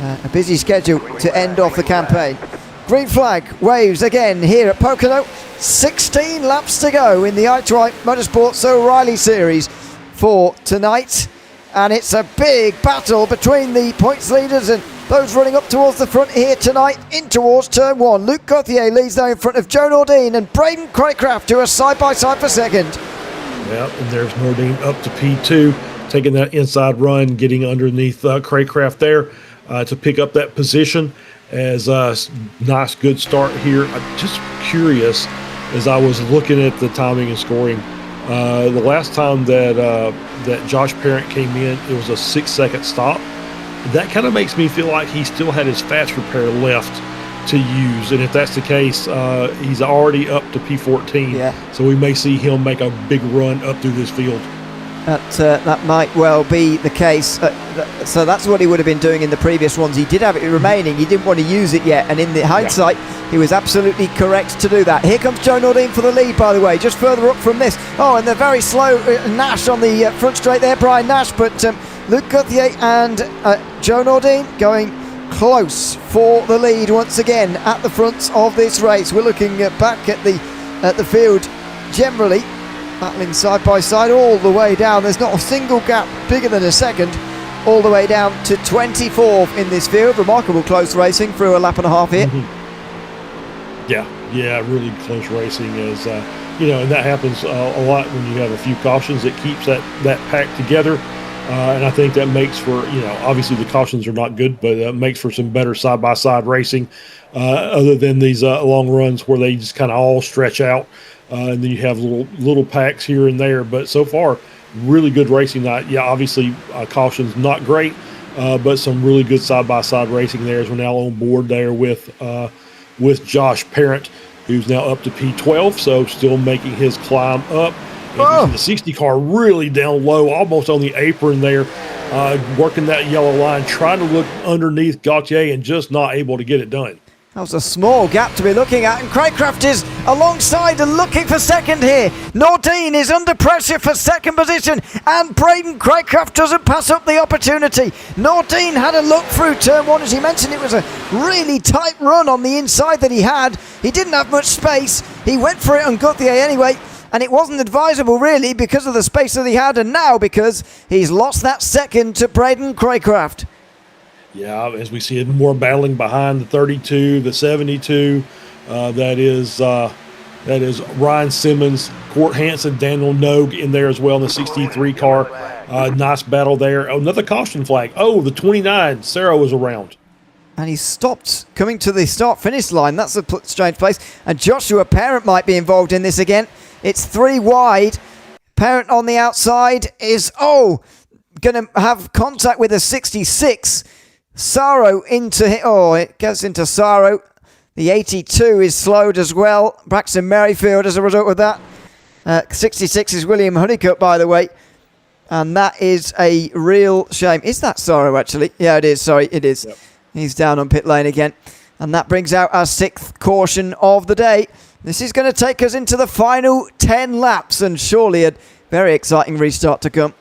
A busy schedule to end off the campaign. Green flag waves again here at Pocono. 16 laps to go in the I2I Motorsports O'Reilly Series for tonight. And it's a big battle between the points leaders and those running up towards the front here tonight in towards turn 1. Luke Gauthier leads now in front of Joe Nordine and Braden Craycraft, who are side by side for second. Yeah, and there's Nordine up to P2, taking that inside run, getting underneath Craycraft there to pick up that position. As a nice good start here. I'm just curious, as I was looking at the timing and scoring, the last time that Josh Parent came in, it was a 6-second stop. That kind of makes me feel like he still had his fast repair left to use, and if that's the case, he's already up to P14. Yeah. So we may see him make a big run up through this field. That might well be the case. So that's what he would have been doing in the previous ones. He did have it remaining. He didn't want to use it yet. And in the hindsight, he was absolutely correct to do that. Here comes Joe Nordine for the lead, by the way, just further up from this. Oh, and the very slow Nash on the front straight there, Brian Nash. But Luke Gauthier and Joe Nordine going close for the lead once again at the front of this race. We're looking back at the field generally. Battling side by side all the way down. There's not a single gap bigger than a second, all the way down to 24th in this field. Remarkable close racing through a lap and a half here. Yeah, really close racing is, and that happens a lot when you have a few cautions. It keeps that pack together, and I think that makes for, obviously the cautions are not good, but it makes for some better side-by-side racing, other than these long runs where they just kind of all stretch out. And then you have little packs here and there. But so far, really good racing night. Yeah, obviously, caution's not great, but some really good side-by-side racing there as we're now on board there with Josh Parent, who's now up to P12, so still making his climb up. And the 60 car really down low, almost on the apron there, working that yellow line, trying to look underneath Gauthier and just not able to get it done. That was a small gap to be looking at, and Craycraft is alongside and looking for second here. Nordine is under pressure for second position, and Braden Craycraft doesn't pass up the opportunity. Nordine had a look through turn 1. As he mentioned, it was a really tight run on the inside that he had. He didn't have much space. He went for it on Gauthier anyway, and it wasn't advisable really because of the space that he had, and now because he's lost that second to Braden Craycraft. Yeah, as we see it, more battling behind the 32, the 72. That is Ryan Simmons, Court Hansen, Daniel Nogue in there as well in the 63 car. Nice battle there. Oh, another caution flag. Oh, the 29, Sarah was around. And he stopped coming to the start-finish line. That's a strange place. And Joshua Parent might be involved in this again. It's 3 wide. Parent on the outside is, going to have contact with a 66. Saro it goes into Saro. The 82 is slowed as well. Braxton Merrifield as a result of that. 66 is William Honeycutt, by the way. And that is a real shame. Is that Saro, actually? Yeah, it is. Sorry, it is. Yep. He's down on pit lane again. And that brings out our 6th caution of the day. This is going to take us into the final 10 laps, and surely a very exciting restart to come.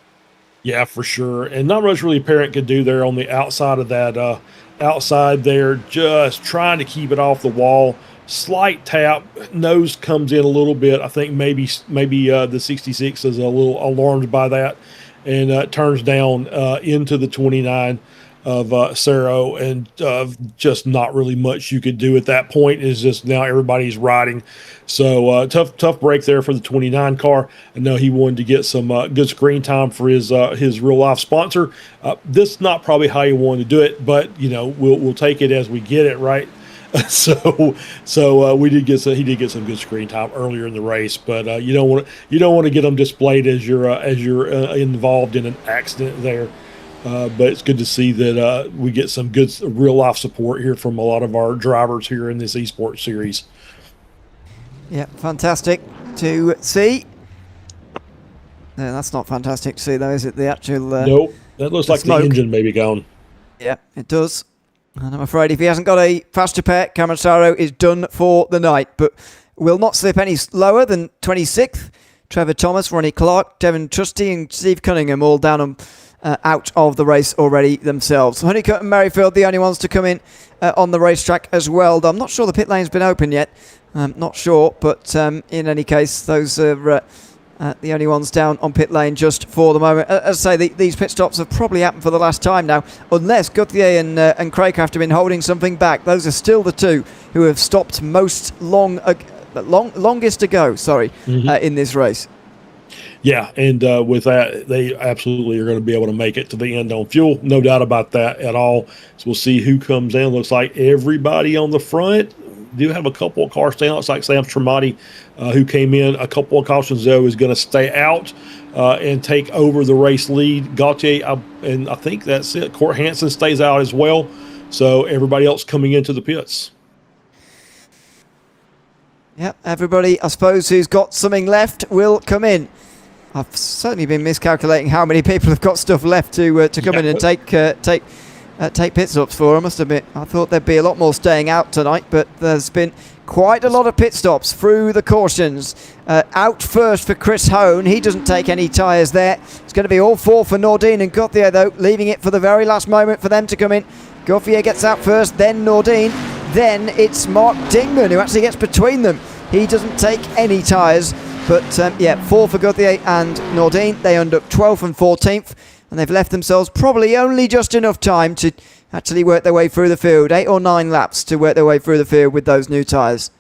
Yeah, for sure. And not much really Parent could do there on the outside of that outside there, just trying to keep it off the wall. Slight tap, nose comes in a little bit. I think maybe the 66 is a little alarmed by that, and turns down into the 29 of Cerro, and just not really much you could do at that point. Is just now everybody's riding. So tough break there for the 29 car. I know he wanted to get some good screen time for his real life sponsor. This is not probably how he wanted to do it, but we'll take it as we get it, right? So he did get some good screen time earlier in the race, but you don't want to get them displayed as you're involved in an accident there. But it's good to see that we get some good real life support here from a lot of our drivers here in this esports series. Yeah, fantastic to see. No, that's not fantastic to see though, is it? The actual nope, that looks like smoke. The engine may be gone. Yeah, it does. And I'm afraid if he hasn't got a fast repair, Cameron Saro is done for the night, but will not slip any lower than 26th. Trevor Thomas, Ronnie Clark, Devin Trusty and Steve Cunningham all down on out of the race already themselves. Honeycutt and Merrifield, the only ones to come in on the racetrack as well. I'm not sure the pit lane's been open yet. Not sure, but in any case, those are the only ones down on pit lane just for the moment. As I say, these pit stops have probably happened for the last time now, unless Gauthier and Craycraft have been holding something back. Those are still the two who have stopped longest to go, in this race. Yeah, and with that, they absolutely are going to be able to make it to the end on fuel. No doubt about that at all. So we'll see who comes in. Looks like everybody on the front. Do have a couple of cars staying out. Looks like Sam Tremati, who came in. A couple of cautions, though, is going to stay out and take over the race lead. Gautier, and I think that's it. Court Hansen stays out as well. So everybody else coming into the pits. Yep, everybody, I suppose, who's got something left will come in. I've certainly been miscalculating how many people have got stuff left to come in and take pit stops for. I must admit, I thought there'd be a lot more staying out tonight, but there's been quite a lot of pit stops through the cautions. Out first for Chris Hone. He doesn't take any tyres there. It's going to be all 4 for Nordine and Gauthier, though, leaving it for the very last moment for them to come in. Gauthier gets out first, then Nordine. Then it's Mark Dingman who actually gets between them. He doesn't take any tyres. But 4 for Gauthier and Nordine. They end up 12th and 14th. And they've left themselves probably only just enough time to actually work their way through the field. 8 or 9 laps to work their way through the field with those new tyres.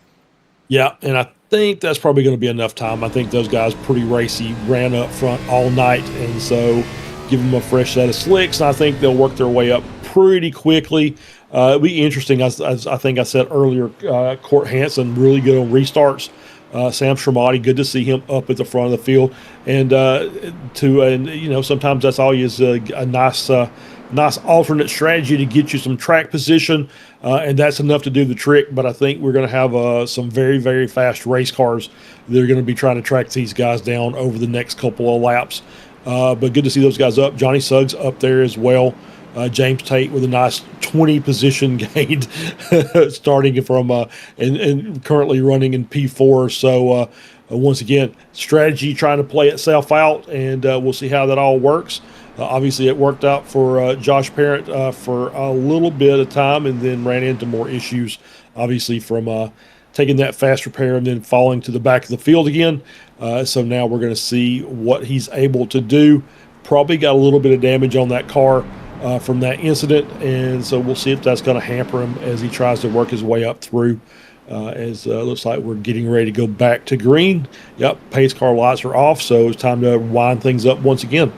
Yeah, and I think that's probably going to be enough time. I think those guys pretty racy, ran up front all night. And so give them a fresh set of slicks. And I think they'll work their way up pretty quickly. It'll be interesting, as I think I said earlier, Court Hansen, really good on restarts. Sam Shermati, good to see him up at the front of the field, and sometimes that's always a nice alternate strategy to get you some track position, and that's enough to do the trick. But I think we're going to have some very, very fast race cars that are going to be trying to track these guys down over the next couple of laps. But good to see those guys up. Johnny Suggs up there as well. James Tate with a nice 20 position gain, starting from and currently running in P4. So once again, strategy trying to play itself out, and we'll see how that all works. Obviously, it worked out for Josh Parent for a little bit of time, and then ran into more issues, obviously, from taking that fast repair and then falling to the back of the field again. So now we're going to see what he's able to do. Probably got a little bit of damage on that car from that incident, and so we'll see if that's going to hamper him as he tries to work his way up through. Looks like we're getting ready to go back to green. Yep, pace car lights are off, so it's time to wind things up once again.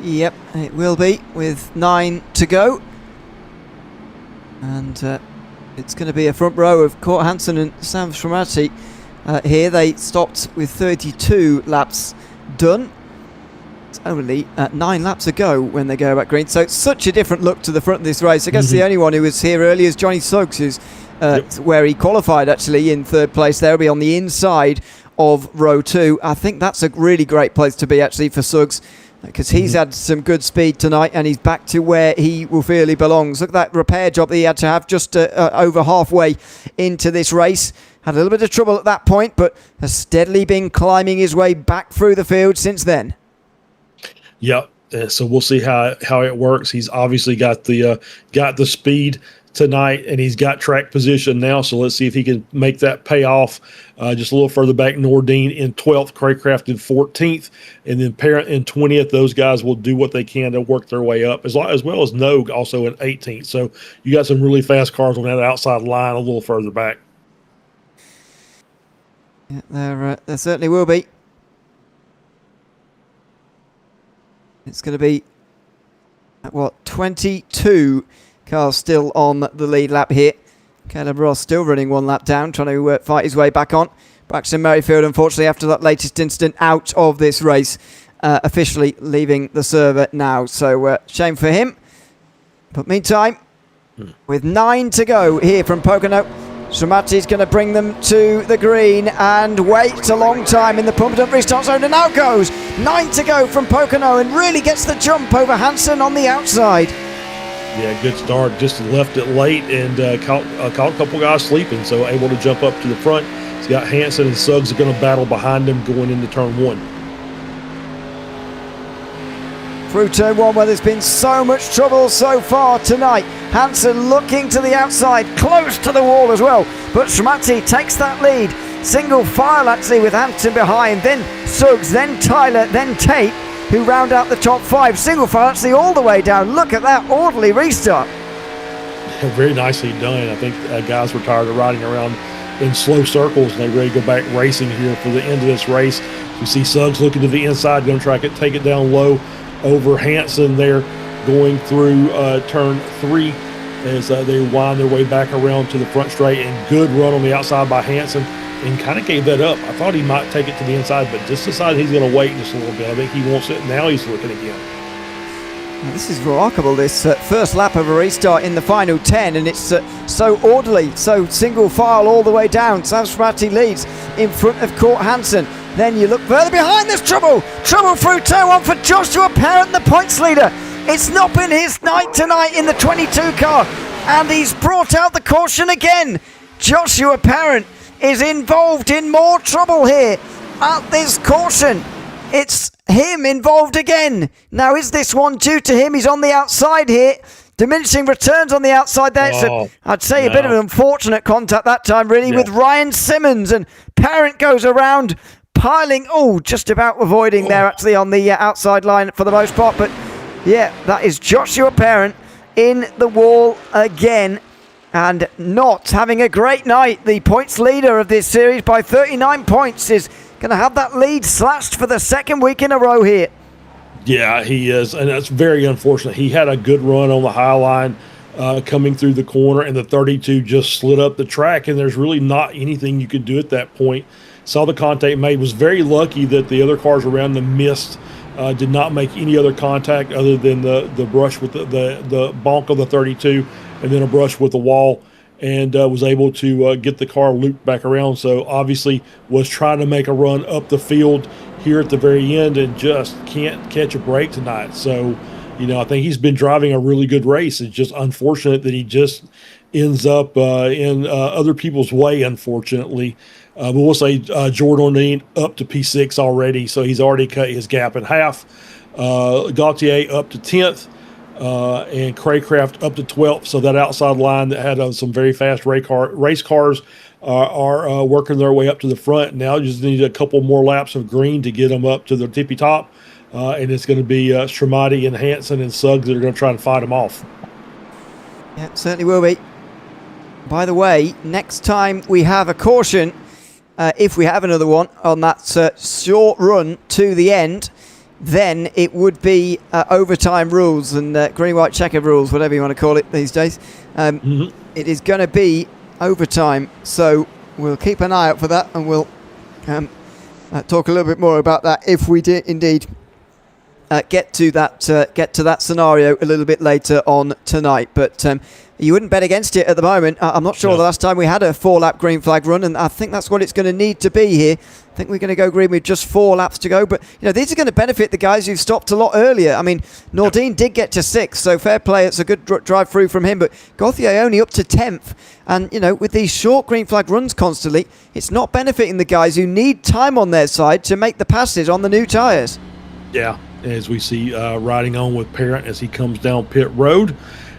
Yep, it will be with 9 to go, and it's going to be a front row of Court Hansen and Sam Shermati here. They stopped with 32 laps done. Only 9 laps ago when they go back green, so it's such a different look to the front of this race. I guess the only one who was here early is Johnny Suggs, who's where he qualified actually in 3rd place. They'll be on the inside of row 2. I think that's a really great place to be actually for Suggs. because he's had some good speed tonight and he's back to where he will feel he belongs. Look at that repair job that he had to have just over halfway into this race. Had a little bit of trouble at that point, but has steadily been climbing his way back through the field since then. Yep. So we'll see how it works. He's obviously got the speed tonight, and he's got track position now. So let's see if he can make that pay off. Just a little further back, Nordine in 12th, Craycraft in 14th, and then Parent in 20th. Those guys will do what they can to work their way up, as well as Nogue also in 18th. So you got some really fast cars on that outside line a little further back. Yeah, there certainly will be. It's going to be, 22 cars still on the lead lap here. Caleb Ross still running one lap down, trying to fight his way back on. Braxton Merrifield, unfortunately, after that latest incident, out of this race, officially leaving the server now. So, shame for him. But meantime, with 9 to go here from Pocono, Stramati's going to bring them to the green and wait a long time in the pump-up restart zone, and now goes 9 to go from Pocono and really gets the jump over Hansen on the outside. Yeah, good start. Just left it late and caught a couple guys sleeping, so able to jump up to the front. He's got Hansen and Suggs are going to battle behind him going into turn 1. Through turn 1, where there's been so much trouble so far tonight. Hansen looking to the outside, close to the wall as well. But Stramati takes that lead. Single file actually with Hansen behind, then Suggs, then Tyler, then Tate, who round out the top 5. Single file actually all the way down. Look at that orderly restart. Very nicely done. I think guys were tired of riding around in slow circles, and they're ready to go back racing here for the end of this race. You see Suggs looking to the inside, going to try to take it down low over Hansen there, going through turn 3 as they wind their way back around to the front straight, and good run on the outside by Hansen, and kind of gave that up. I thought he might take it to the inside, but just decided he's going to wait just a little bit. I think he wants it. Now he's looking again. Well, this is remarkable, this first lap of a restart in the final 10, and it's so orderly, so single file all the way down. Sam Stramati leads in front of Court Hansen. Then you look further behind, there's trouble through turn 1 for Joshua Parent, the points leader. It's not been his night tonight in the 22 car, and he's brought out the caution again. Joshua Parent is involved in more trouble here at this caution. It's him involved again. Now, is this one due to him? He's on the outside here. Diminishing returns on the outside there. So I'd say a bit of an unfortunate contact that time, really, with Ryan Simmons, and Parent goes around piling, just about avoiding there actually on the outside line for the most part. But yeah, that is Joshua Parent in the wall again, and not having a great night. The points leader of this series by 39 points is going to have that lead slashed for the second week in a row here. Yeah, he is, and that's very unfortunate. He had a good run on the high line coming through the corner, and the 32 just slid up the track, and there's really not anything you could do at that point. Saw the contact made, was very lucky that the other cars around them missed, did not make any other contact other than the brush with the bonk of the 32, and then a brush with the wall, and was able to get the car looped back around. So obviously was trying to make a run up the field here at the very end and just can't catch a break tonight. So, I think he's been driving a really good race. It's just unfortunate that he just ends up in other people's way, unfortunately. But we'll say Jordan O'Neill up to P6 already, so he's already cut his gap in half. Gautier up to 10th, and Craycraft up to 12th. So that outside line that had some very fast race cars are working their way up to the front. Now just need a couple more laps of green to get them up to the tippy top, and it's going to be Stramati and Hansen and Suggs that are going to try and fight them off. Yeah, certainly will be. By the way, next time we have a caution, if we have another one on that short run to the end, then it would be overtime rules and green, white, checker rules, whatever you want to call it these days. It is going to be overtime, so we'll keep an eye out for that, and we'll talk a little bit more about that if we indeed get to that scenario a little bit later on tonight. But you wouldn't bet against it at the moment. I'm not sure the last time we had a 4-lap green flag run, and I think that's what it's going to need to be here. I think we're going to go green with just 4 laps to go. But these are going to benefit the guys who've stopped a lot earlier. I mean, Nordine did get to 6th, so fair play. It's a good drive through from him. But Gauthier only up to 10th. And, with these short green flag runs constantly, it's not benefiting the guys who need time on their side to make the passes on the new tyres. Yeah, as we see riding on with Parent as he comes down pit road.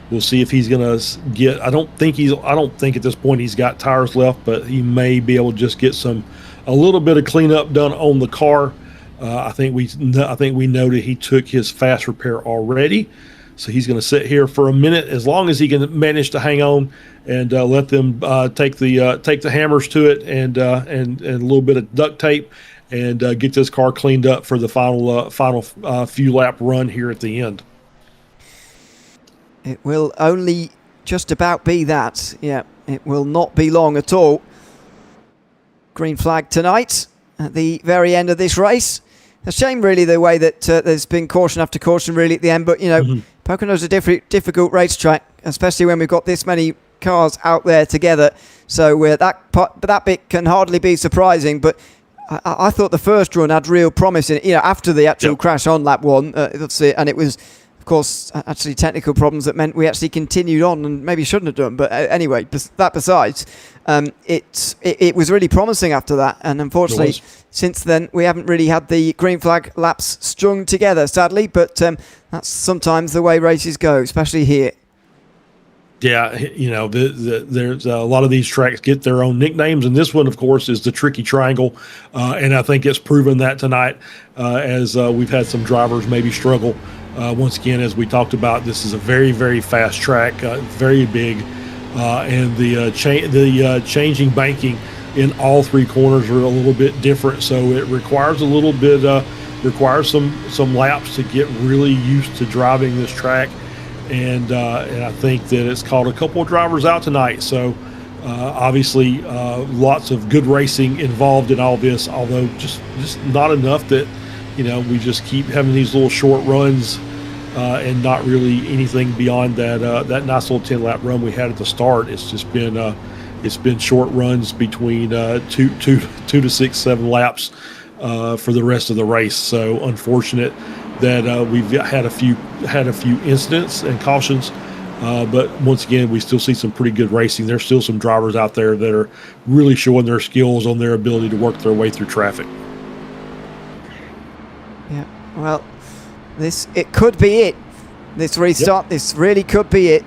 We'll see if he's going to get. I don't think at this point he's got tires left, but he may be able to just get a little bit of cleanup done on the car. I think we noted he took his fast repair already, so he's going to sit here for a minute as long as he can manage to hang on and let them take the hammers to it and a little bit of duct tape and get this car cleaned up for the final few lap run here at the end. It will only just about be that. Yeah, it will not be long at all. Green flag tonight at the very end of this race. A shame, really, the way that there's been caution after caution, really, at the end. But, Pocono's a difficult racetrack, especially when we've got this many cars out there together. So that bit can hardly be surprising. But I thought the first run had real promise in it, after the actual crash on lap 1. And it was, of course, actually technical problems that meant we actually continued on and maybe shouldn't have done. But anyway, that besides, it was really promising after that. And unfortunately, since then, we haven't really had the green flag laps strung together, sadly. But that's sometimes the way races go, especially here. Yeah, there's a lot of these tracks get their own nicknames, and this one, of course, is the Tricky Triangle, and I think it's proven that tonight as we've had some drivers maybe struggle. Once again, as we talked about, this is a very, very fast track, very big, and the changing banking in all 3 corners are a little bit different, so it requires a little bit, requires some laps to get really used to driving this track. And I think that it's called a couple of drivers out tonight. So obviously lots of good racing involved in all this, although just not enough that, we just keep having these little short runs and not really anything beyond that nice little 10-lap run we had at the start. It's just been short runs between 2 to 6, 7 laps for the rest of the race. So unfortunate that we've had a few incidents and cautions, but once again, we still see some pretty good racing. There's still some drivers out there that are really showing their skills on their ability to work their way through traffic. Yeah, well, it could be it. This restart, This really could be it.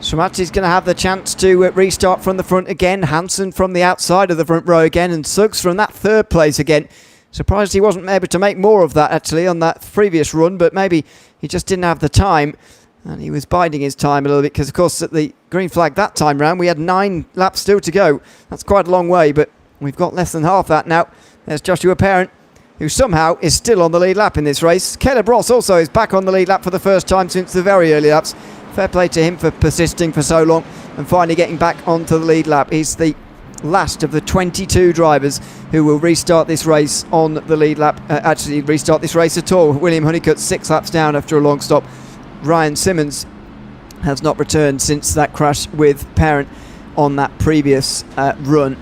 Shramati's going to have the chance to restart from the front again. Hansen from the outside of the front row again, and Suggs from that 3rd place again. Surprised he wasn't able to make more of that, actually, on that previous run, but maybe he just didn't have the time, and he was biding his time a little bit, because, of course, at the green flag that time round, we had 9 laps still to go. That's quite a long way, but we've got less than half that now. There's Joshua Parent, who somehow is still on the lead lap in this race. Caleb Ross also is back on the lead lap for the first time since the very early laps. Fair play to him for persisting for so long and finally getting back onto the lead lap. He's the last of the 22 drivers who will restart this race on the lead lap, actually restart this race at all. William Honeycutt 6 laps down after a long stop. Ryan Simmons has not returned since that crash with Parent on that previous run.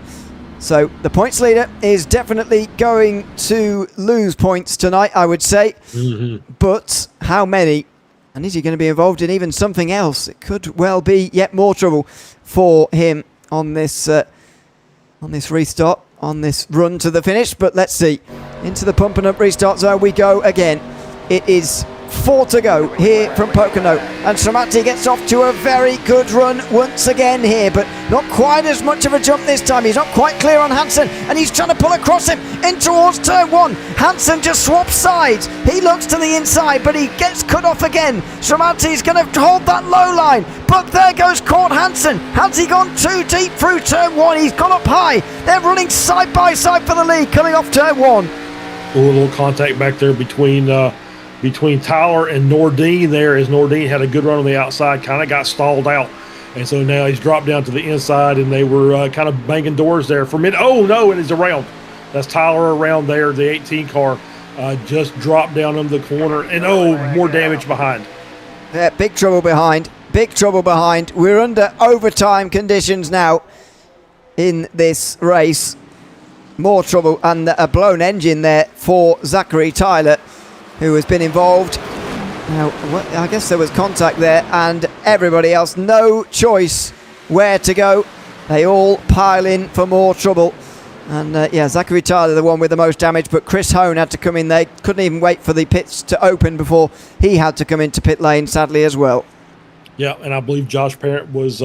So the points leader is definitely going to lose points tonight, I would say. But how many? And is he going to be involved in even something else? It could well be yet more trouble for him on this restart, on this run to the finish. But let's see. Into the pump and up restart zone we go again. It is 4 to go here from Pocono, and Shramati gets off to a very good run once again here, but not quite as much of a jump this time. He's not quite clear on Hansen, and he's trying to pull across him in towards turn 1. Hansen just swaps sides. He looks to the inside, but he gets cut off again. Shramati's going to hold that low line, but there goes Cord Hansen. Has he gone too deep through turn 1? He's gone up high. They're running side by side for the lead coming off turn 1. A little contact back there between Tyler and Nordine there, as Nordine had a good run on the outside, kind of got stalled out. And so now he's dropped down to the inside, and they were kind of banging doors there for a minute. Oh, no, it is around. That's Tyler around there, the 18 car. just dropped down on the corner, and more damage behind. Yeah, big trouble behind. Big trouble behind. We're under overtime conditions now in this race. More trouble, and a blown engine there for Zachary Tyler, who has been involved. Now, I guess there was contact there, and everybody else, no choice where to go. They all pile in for more trouble. And Zachary Tyler, the one with the most damage, but Chris Hone had to come in. They couldn't even wait for the pits to open before he had to come into pit lane, sadly, as well. Yeah, and I believe Josh Parent was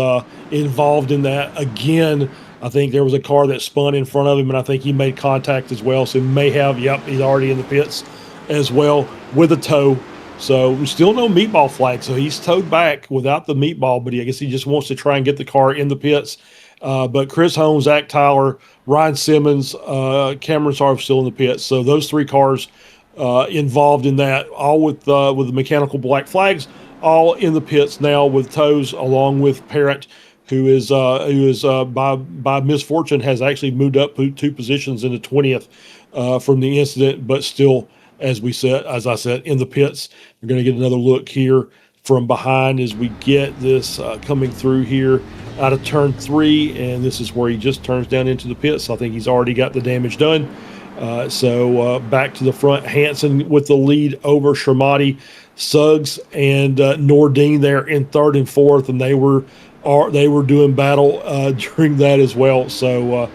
involved in that. Again, I think there was a car that spun in front of him, and I think he made contact as well. So he may have, he's already in the pits as well with a tow. So still no meatball flag. So he's towed back without the meatball, but I guess he just wants to try and get the car in the pits. But Chris Holmes, Zach Tyler, Ryan Simmons, Cameron Sarv still in the pits. So those three cars involved in that, all with the mechanical black flags, all in the pits now with tows, along with Parent, who is by misfortune has actually moved up 2 positions into 20th from the incident, but still, as I said, in the pits. We're going to get another look here from behind as we get this coming through here out of turn 3, and this is where he just turns down into the pits. I think he's already got the damage done. So back to the front, Hansen with the lead over Shermati, Suggs and Nordine there in 3rd and 4th, and they were doing battle during that as well. So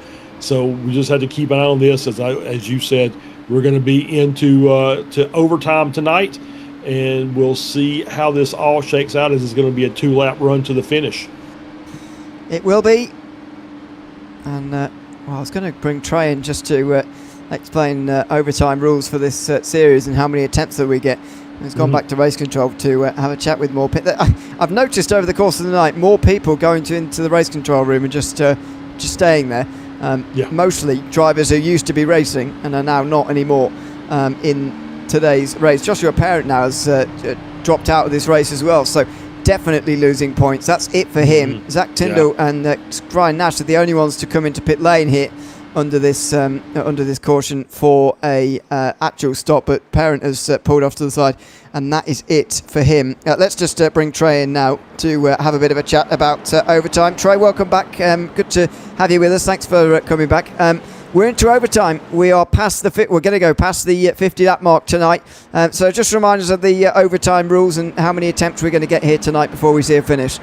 we just had to keep an eye on this. As you said, we're going to be into to overtime tonight, and we'll see how this all shakes out, as it's going to be a 2-lap run to the finish. It will be. And I was going to bring Trey in just to explain overtime rules for this series and how many attempts that we get. He's gone back to race control to have a chat with more people. I've noticed over the course of the night more people going into the race control room and just staying there. Mostly drivers who used to be racing and are now not anymore in today's race. Joshua Parent now has dropped out of this race as well, so definitely losing points. That's it for him. Zach Tyndall and Ryan Nash are the only ones to come into pit lane here under this caution for a actual stop, but Parent has pulled off to the side, and that is it for him. Let's just bring Trey in now to have a bit of a chat about overtime. Trey, welcome back. Good to have you with us. Thanks for coming back. We're into overtime. We are past we're going to go past the 50-lap mark tonight. So just remind us of the overtime rules and how many attempts we're going to get here tonight before we see a finish.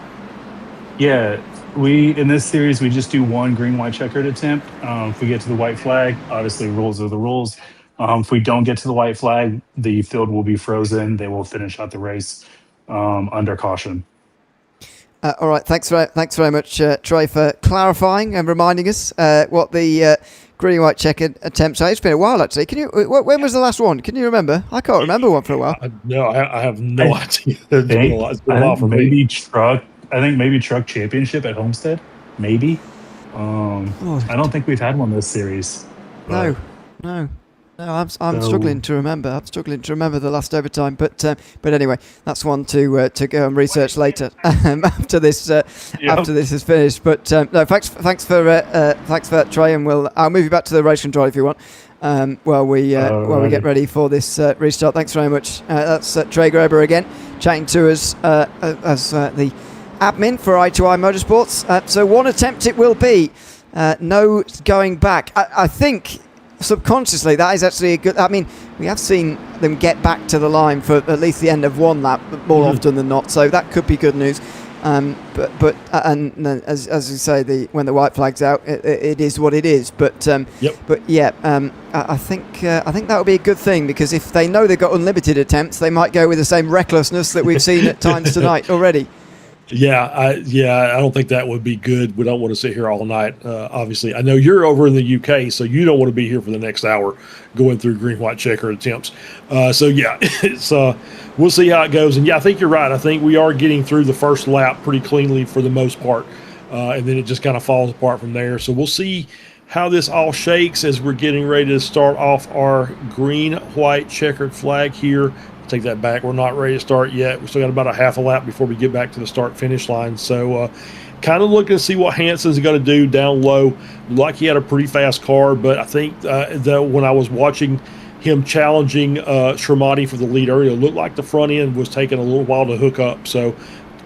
Yeah. In this series, we just do one green, white checkered attempt. If we get to the white flag, obviously rules are the rules. If we don't get to the white flag, the field will be frozen. They will finish out the race under caution. All right, thanks very much, Trey, for clarifying and reminding us what the green, white checkered attempts are. It's been a while, actually. When was the last one? Can you remember? I can't remember one for a while. No, I have no idea. It's been a while for me. I think maybe Truck Championship at Homestead, maybe. I don't think we've had one this series. No. I'm struggling to remember. I'm struggling to remember the last overtime, but anyway, that's one to go and research later after this is finished. But no, thanks for that, Trey, and I'll move you back to the race control if you want. While we get ready for this restart. Thanks very much. That's Trey Grober again, chatting to us as the admin for I2I Motorsports. So one attempt it will be. No going back. I think subconsciously that is actually a good. I mean, we have seen them get back to the line for at least the end of one lap more often than not. So that could be good news. But as you say, when the white flag's out, it is what it is. But I think that would be a good thing, because if they know they've got unlimited attempts, they might go with the same recklessness that we've seen at times tonight already. I don't think that would be good. We don't want to sit here all night. Obviously, I know you're over in the UK, so you don't want to be here for the next hour going through green, white checker attempts. It's we'll see how it goes. And I think you're right. I think we are getting through the first lap pretty cleanly for the most part, and then it just kind of falls apart from there. So we'll see how this all shakes as we're getting ready to start off our green, white checkered flag here. Take that back. We're not ready to start yet. We still got about a half a lap before we get back to the start finish line. So kind of looking to see what Hansen's going to do down low. Like he had a pretty fast car, but I think that when I was watching him challenging Shermati for the lead earlier. It looked like the front end was taking a little while to hook up, so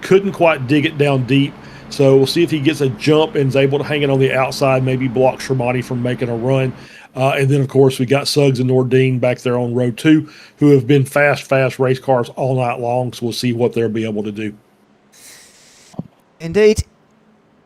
couldn't quite dig it down deep. So we'll see if he gets a jump and is able to hang it on the outside, maybe block Shermati from making a run. And then, of course, we got Suggs and Nordine back there on row 2, who have been fast race cars all night long. So we'll see what they'll be able to do. Indeed.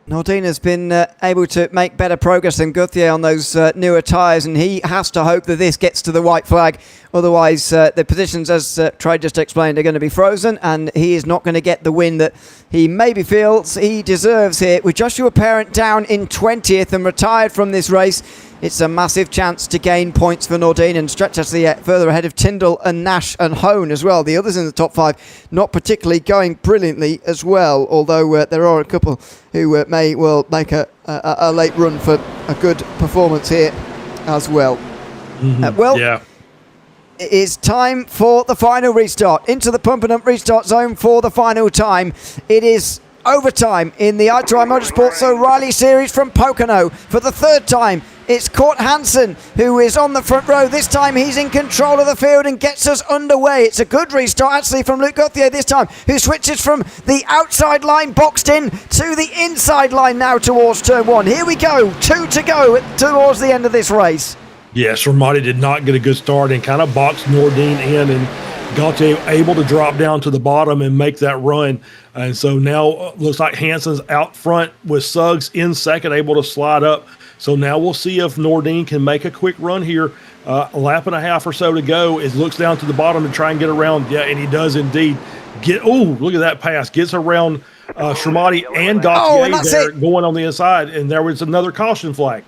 Nordine has been able to make better progress than Gauthier on those newer tyres, and he has to hope that this gets to the white flag. Otherwise, the positions, as Troy just explained, are going to be frozen, and he is not going to get the win that he maybe feels he deserves here. With Joshua Parent down in 20th and retired from this race, it's a massive chance to gain points for Nordine and stretch us further ahead of Tyndall and Nash and Hone as well. The others in the top 5 not particularly going brilliantly as well, although there are a couple who may well make a late run for a good performance here as well. It is time for the final restart. Into the pump and up restart zone for the final time. It is overtime in the I2I Motorsports O'Reilly Series from Pocono. For the third time, it's Court Hansen who is on the front row. This time he's in control of the field and gets us underway. It's a good restart actually from Luc Gauthier this time, who switches from the outside line boxed in to the inside line now towards turn 1. Here we go, 2 to go towards the end of this race. Yes, Shermati did not get a good start and kind of boxed Nordine in, and Gauthier able to drop down to the bottom and make that run. And so now looks like Hansen's out front with Suggs in second, able to slide up. So now we'll see if Nordine can make a quick run here. A lap and a half or so to go. It looks down to the bottom to try and get around. Yeah, and he does indeed. Look at that pass. Gets around Shermati and Gauthier there going on the inside. And there was another caution flag.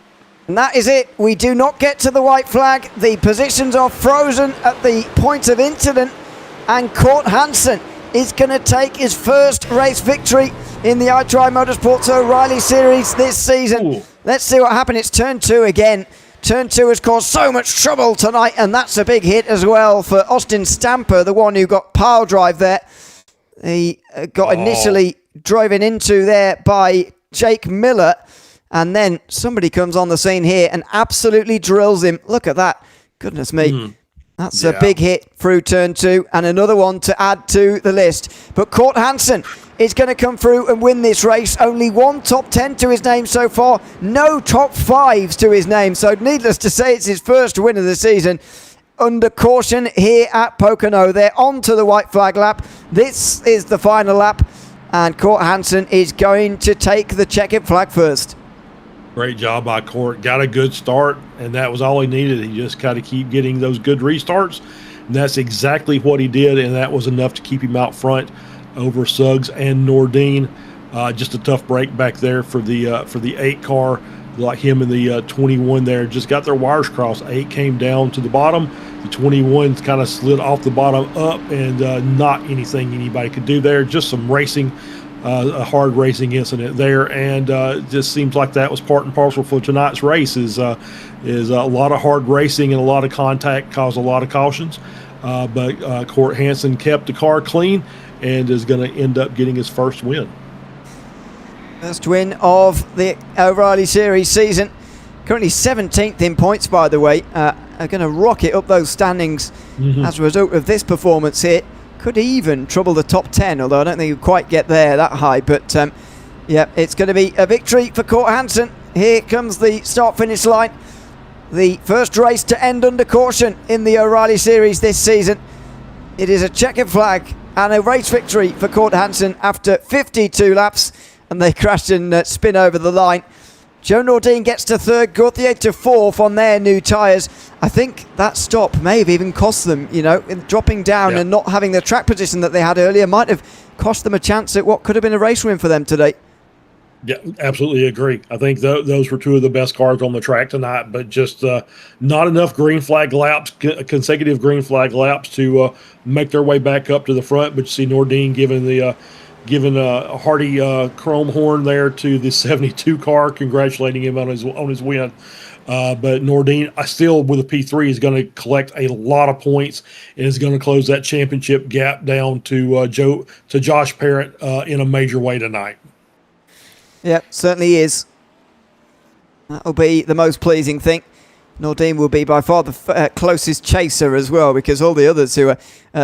And that is it. We do not get to the white flag. The positions are frozen at the point of incident. And Court Hansen is going to take his first race victory in the I2I Motorsports O'Reilly Series this season. Ooh. Let's see what happened. It's turn 2 again. Turn 2 has caused so much trouble tonight, and that's a big hit as well for Austin Stamper, the one who got pile drive there. He got initially driven into there by Jake Miller, and then somebody comes on the scene here and absolutely drills him. Look at that. Goodness me. That's a big hit through turn 2 and another one to add to the list. But Court Hansen is going to come through and win this race. Only one top 10 to his name so far. No top 5s to his name. So needless to say, it's his first win of the season. Under caution here at Pocono. They're on to the white flag lap. This is the final lap. And Court Hansen is going to take the checkered flag first. Great job by Court. Got a good start, and that was all he needed. He just got to keep getting those good restarts, and that's exactly what he did, and that was enough to keep him out front over Suggs and Nordine. Just a tough break back there for the 8 car, like him and the 21 there. Just got their wires crossed. 8 came down to the bottom. The 21 kind of slid off the bottom up, and not anything anybody could do there. Just some racing. A hard racing incident there, and just seems like that was part and parcel for tonight's race. Is a lot of hard racing and a lot of contact caused a lot of cautions, but Court Hansen kept the car clean and is going to end up getting his first win. First win of the O'Reilly Series season. Currently 17th in points, by the way. Are going to rocket up those standings as a result of this performance here. Could even trouble the top 10, although I don't think he'll quite get there that high. But yeah, it's going to be a victory for Court Hansen. Here comes the start-finish line. The first race to end under caution in the O'Reilly Series this season. It is a checkered flag and a race victory for Court Hansen after 52 laps, and they crashed and spin over the line. Joe Nordine gets to third, Gauthier to fourth on their new tyres. I think that stop may have even cost them, dropping down and not having the track position that they had earlier might have cost them a chance at what could have been a race win for them today. Yeah, absolutely agree. I think those were 2 of the best cars on the track tonight, but just not enough green flag laps, consecutive green flag laps to make their way back up to the front. But you see Nordine giving a hearty chrome horn there to the 72 car, congratulating him on his win. But Nordine, still with a P3, is going to collect a lot of points and is going to close that championship gap down to Josh Parent in a major way tonight. Yeah, certainly is. That'll be the most pleasing thing. Nordine will be by far the closest chaser as well, because all the others who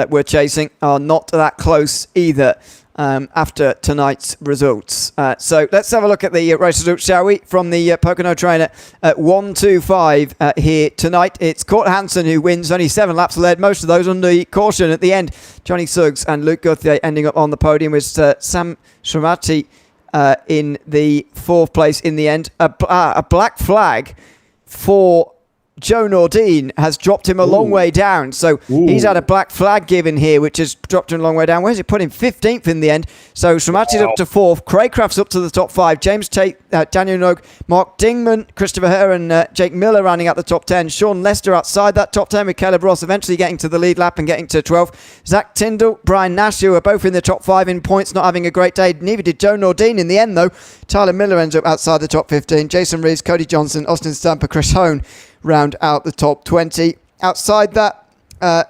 were chasing are not that close either after tonight's results. So let's have a look at the race results, shall we? From the Pocono trainer at 125 here tonight. It's Court Hansen who wins, only 7 laps led, most of those under caution at the end. Johnny Suggs and Luke Gauthier ending up on the podium with Sam Shramati in the 4th place in the end. A black flag for Joe Nordine has dropped him a long way down. So he's had a black flag given here, which has dropped him a long way down. Where's it put him? 15th in the end. So Shramati's up to 4th. Craycraft's up to the top 5. James Tate, Daniel Nogue, Mark Dingman, Christopher Herr and Jake Miller rounding out the top 10. Sean Lester outside that top 10 with Caleb Ross eventually getting to the lead lap and getting to 12th. Zach Tyndall, Brian Nash, who are both in the top 5 in points, not having a great day. Neither did Joe Nordine in the end, though. Tyler Miller ends up outside the top 15. Jason Reeves, Cody Johnson, Austin Stamper, Chris Hone round out the top 20. Outside that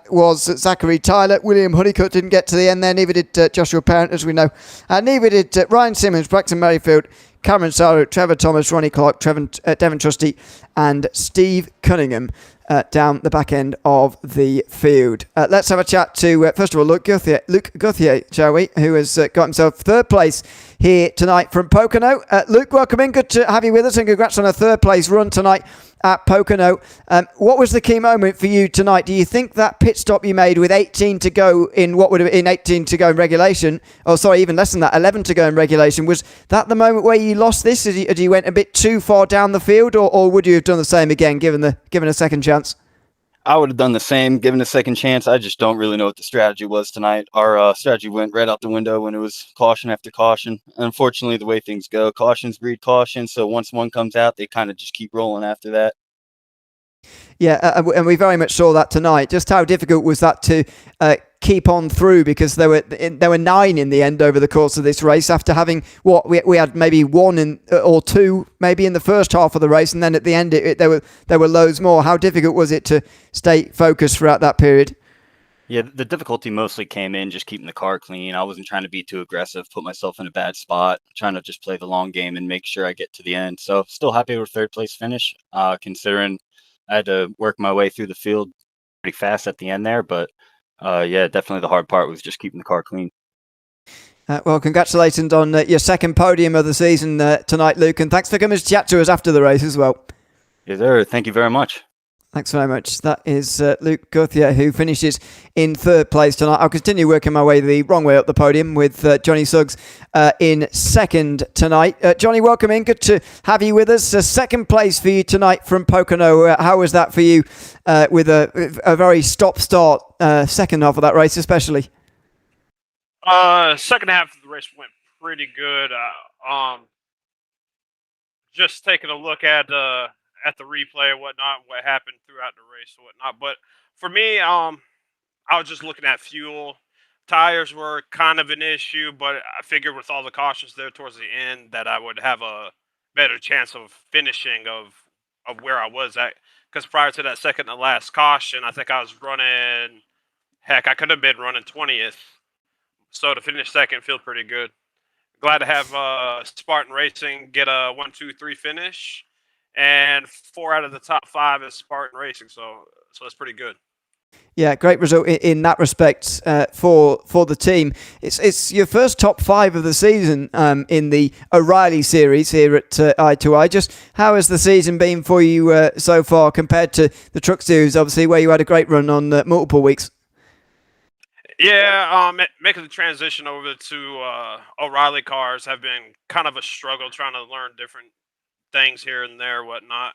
was Zachary Tyler. William Honeycutt didn't get to the end there. Neither did Joshua Parent, as we know. Neither did Ryan Simmons, Braxton Merrifield, Cameron Sarro, Trevor Thomas, Ronnie Clark, Devon Trusty, and Steve Cunningham down the back end of the field. Let's have a chat to, first of all, Luke Gauthier, shall we, who has got himself 3rd place here tonight from Pocono. Luke, welcome in. Good to have you with us, and congrats on a 3rd place run tonight at Pocono. What was the key moment for you tonight? Do you think that pit stop you made with 18 to go in what would have been 18 to go in regulation, or sorry, even less than that, 11 to go in regulation, was that the moment where you lost this as you went a bit too far down the field, or would you have done the same again given a second chance? I would have done the same, given a second chance. I just don't really know what the strategy was tonight. Our strategy went right out the window when it was caution after caution. Unfortunately, the way things go, cautions breed caution. So once one comes out, they kind of just keep rolling after that. Yeah, and we very much saw that tonight. Just how difficult was that to keep on through, because there were 9 in the end over the course of this race after having we had maybe 1 or 2 maybe in the first half of the race, and then at the end there were loads more. How difficult was it to stay focused throughout that period? Yeah, the difficulty mostly came in just keeping the car clean. I wasn't trying to be too aggressive, put myself in a bad spot, trying to just play the long game and make sure I get to the end. So still happy with 3rd place finish, considering I had to work my way through the field pretty fast at the end there, but yeah, definitely the hard part was just keeping the car clean. Well, congratulations on your 2nd podium of the season tonight, Luke, and thanks for coming to chat to us after the race as well. Yes, sir. Thank you very much. Thanks very much. That is Luke Gauthier, who finishes in 3rd place tonight. I'll continue working my way the wrong way up the podium with Johnny Suggs in 2nd tonight. Johnny, welcome in. Good to have you with us. 2nd place for you tonight from Pocono. How was that for you with a very stop-start 2nd half of that race, especially? Second half of the race went pretty good. Just taking a look at the replay and whatnot, what happened throughout the race and whatnot. But for me, I was just looking at fuel. Tires were kind of an issue, but I figured with all the cautions there towards the end that I would have a better chance of finishing of where I was at. Because prior to that second to last caution, I think I was running, I could have been running 20th. So to finish 2nd, feel pretty good. Glad to have Spartan Racing get a 1, 2, 3 finish. And 4 out of the top 5 is Spartan Racing, so that's pretty good. Yeah, great result in that respect for the team. It's your first top 5 of the season in the O'Reilly series here at I2I. Just how has the season been for you so far compared to the Truck Series, obviously, where you had a great run on multiple weeks? Yeah, making the transition over to O'Reilly cars have been kind of a struggle, trying to learn different things here and there, whatnot.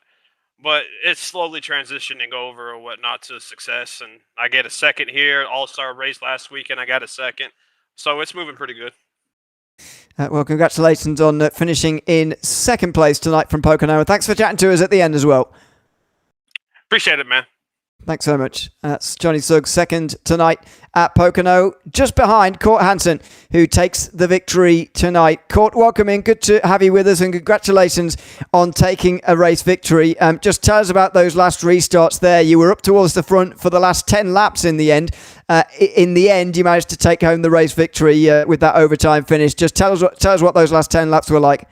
But it's slowly transitioning over or whatnot to success. And I get a 2nd here, All-Star race last weekend, I got a 2nd. So it's moving pretty good. Well, congratulations on finishing in 2nd place tonight from Pocono. And thanks for chatting to us at the end as well. Appreciate it, man. Thanks so much. That's Johnny Suggs, 2nd tonight at Pocono, just behind Court Hansen, who takes the victory tonight. Court, welcome in. Good to have you with us, and congratulations on taking a race victory. Just tell us about those last restarts there. You were up towards the front for the last 10 laps in the end. In the end, you managed to take home the race victory with that overtime finish. Just tell us what those last 10 laps were like.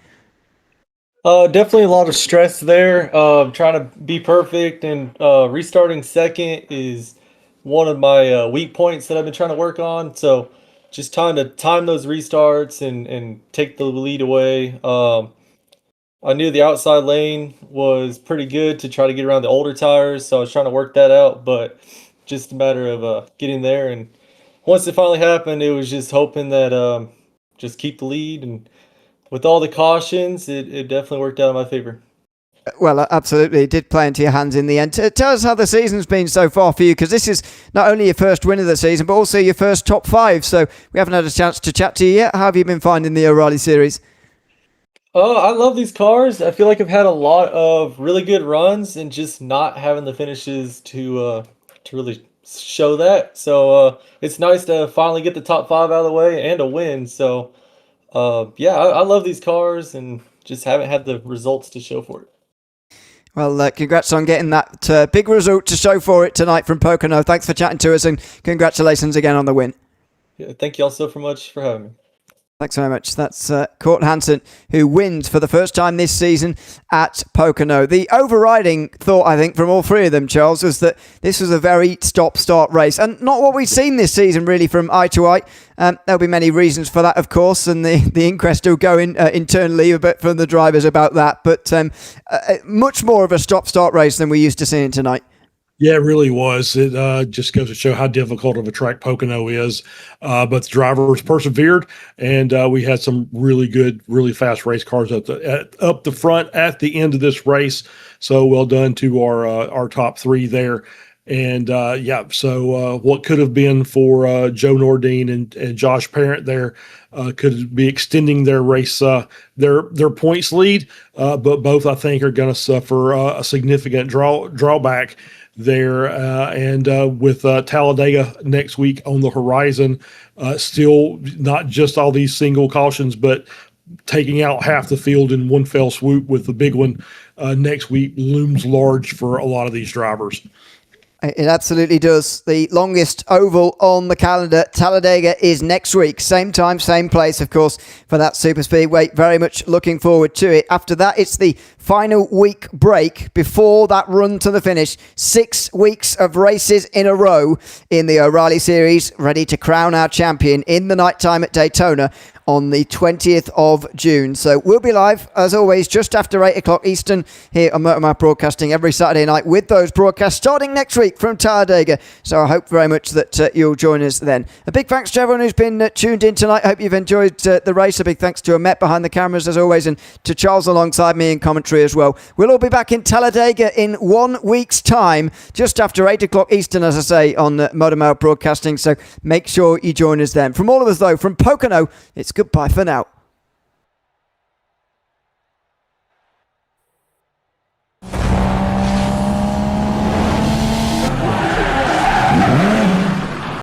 Definitely a lot of stress there. Trying to be perfect and restarting second is one of my weak points that I've been trying to work on. So just trying to time those restarts and take the lead away. I knew the outside lane was pretty good to try to get around the older tires, so I was trying to work that out, but just a matter of getting there. And once it finally happened, it was just hoping that just keep the lead. And with all the cautions, it definitely worked out in my favor. Well, absolutely. It did play into your hands in the end. Tell us how the season's been so far for you, because this is not only your first win of the season, but also your first top five. So we haven't had a chance to chat to you yet. How have you been finding the O'Reilly series? I love these cars. I feel like I've had a lot of really good runs and just not having the finishes to really show that. So it's nice to finally get the top five out of the way and a win. So yeah, I love these cars and just haven't had the results to show for it. Well, congrats on getting that big result to show for it tonight from Pocono. Thanks for chatting to us, and congratulations again on the win. Yeah, thank you all so much for having me. Thanks very much. That's Court Hansen, who wins for the first time this season at Pocono. The overriding thought, I think, from all three of them, Charles, was that this was a very stop-start race, and not what we've seen this season, really, from I2I. There'll be many reasons for that, of course, and the inquest will go in internally a bit from the drivers about that, but much more of a stop-start race than we're used to seeing tonight. Yeah, it really was. It just goes to show how difficult of a track Pocono is. But the drivers persevered, and we had some really good, really fast race cars up the front at the end of this race. So well done to our top three there. And so what could have been for Joe Nordine and Josh Parent there could be extending their race, their points lead. But both, I think, are going to suffer a significant drawback there, and with Talladega next week on the horizon, still not just all these single cautions, but taking out half the field in one fell swoop with the big one next week looms large for a lot of these drivers. It absolutely does. The longest oval on the calendar, Talladega, is next week. Same time, same place, of course, for that super speedway. Very much looking forward to it. After that, it's the final week break before that run to the finish. 6 weeks of races in a row in the O'Reilly Series, ready to crown our champion in the nighttime at Daytona on the 20th of June. So we'll be live, as always, just after 8 o'clock Eastern here on Motormouth Broadcasting every Saturday night with those broadcasts starting next week from Talladega. So I hope very much that you'll join us then. A big thanks to everyone who's been tuned in tonight. Hope you've enjoyed the race. A big thanks to Amet behind the cameras, as always, and to Charles alongside me in commentary as well. We'll all be back in Talladega in 1 week's time, just after 8 o'clock Eastern, as I say, on Motormouth Broadcasting. So make sure you join us then. From all of us, though, from Pocono, it's goodbye for now.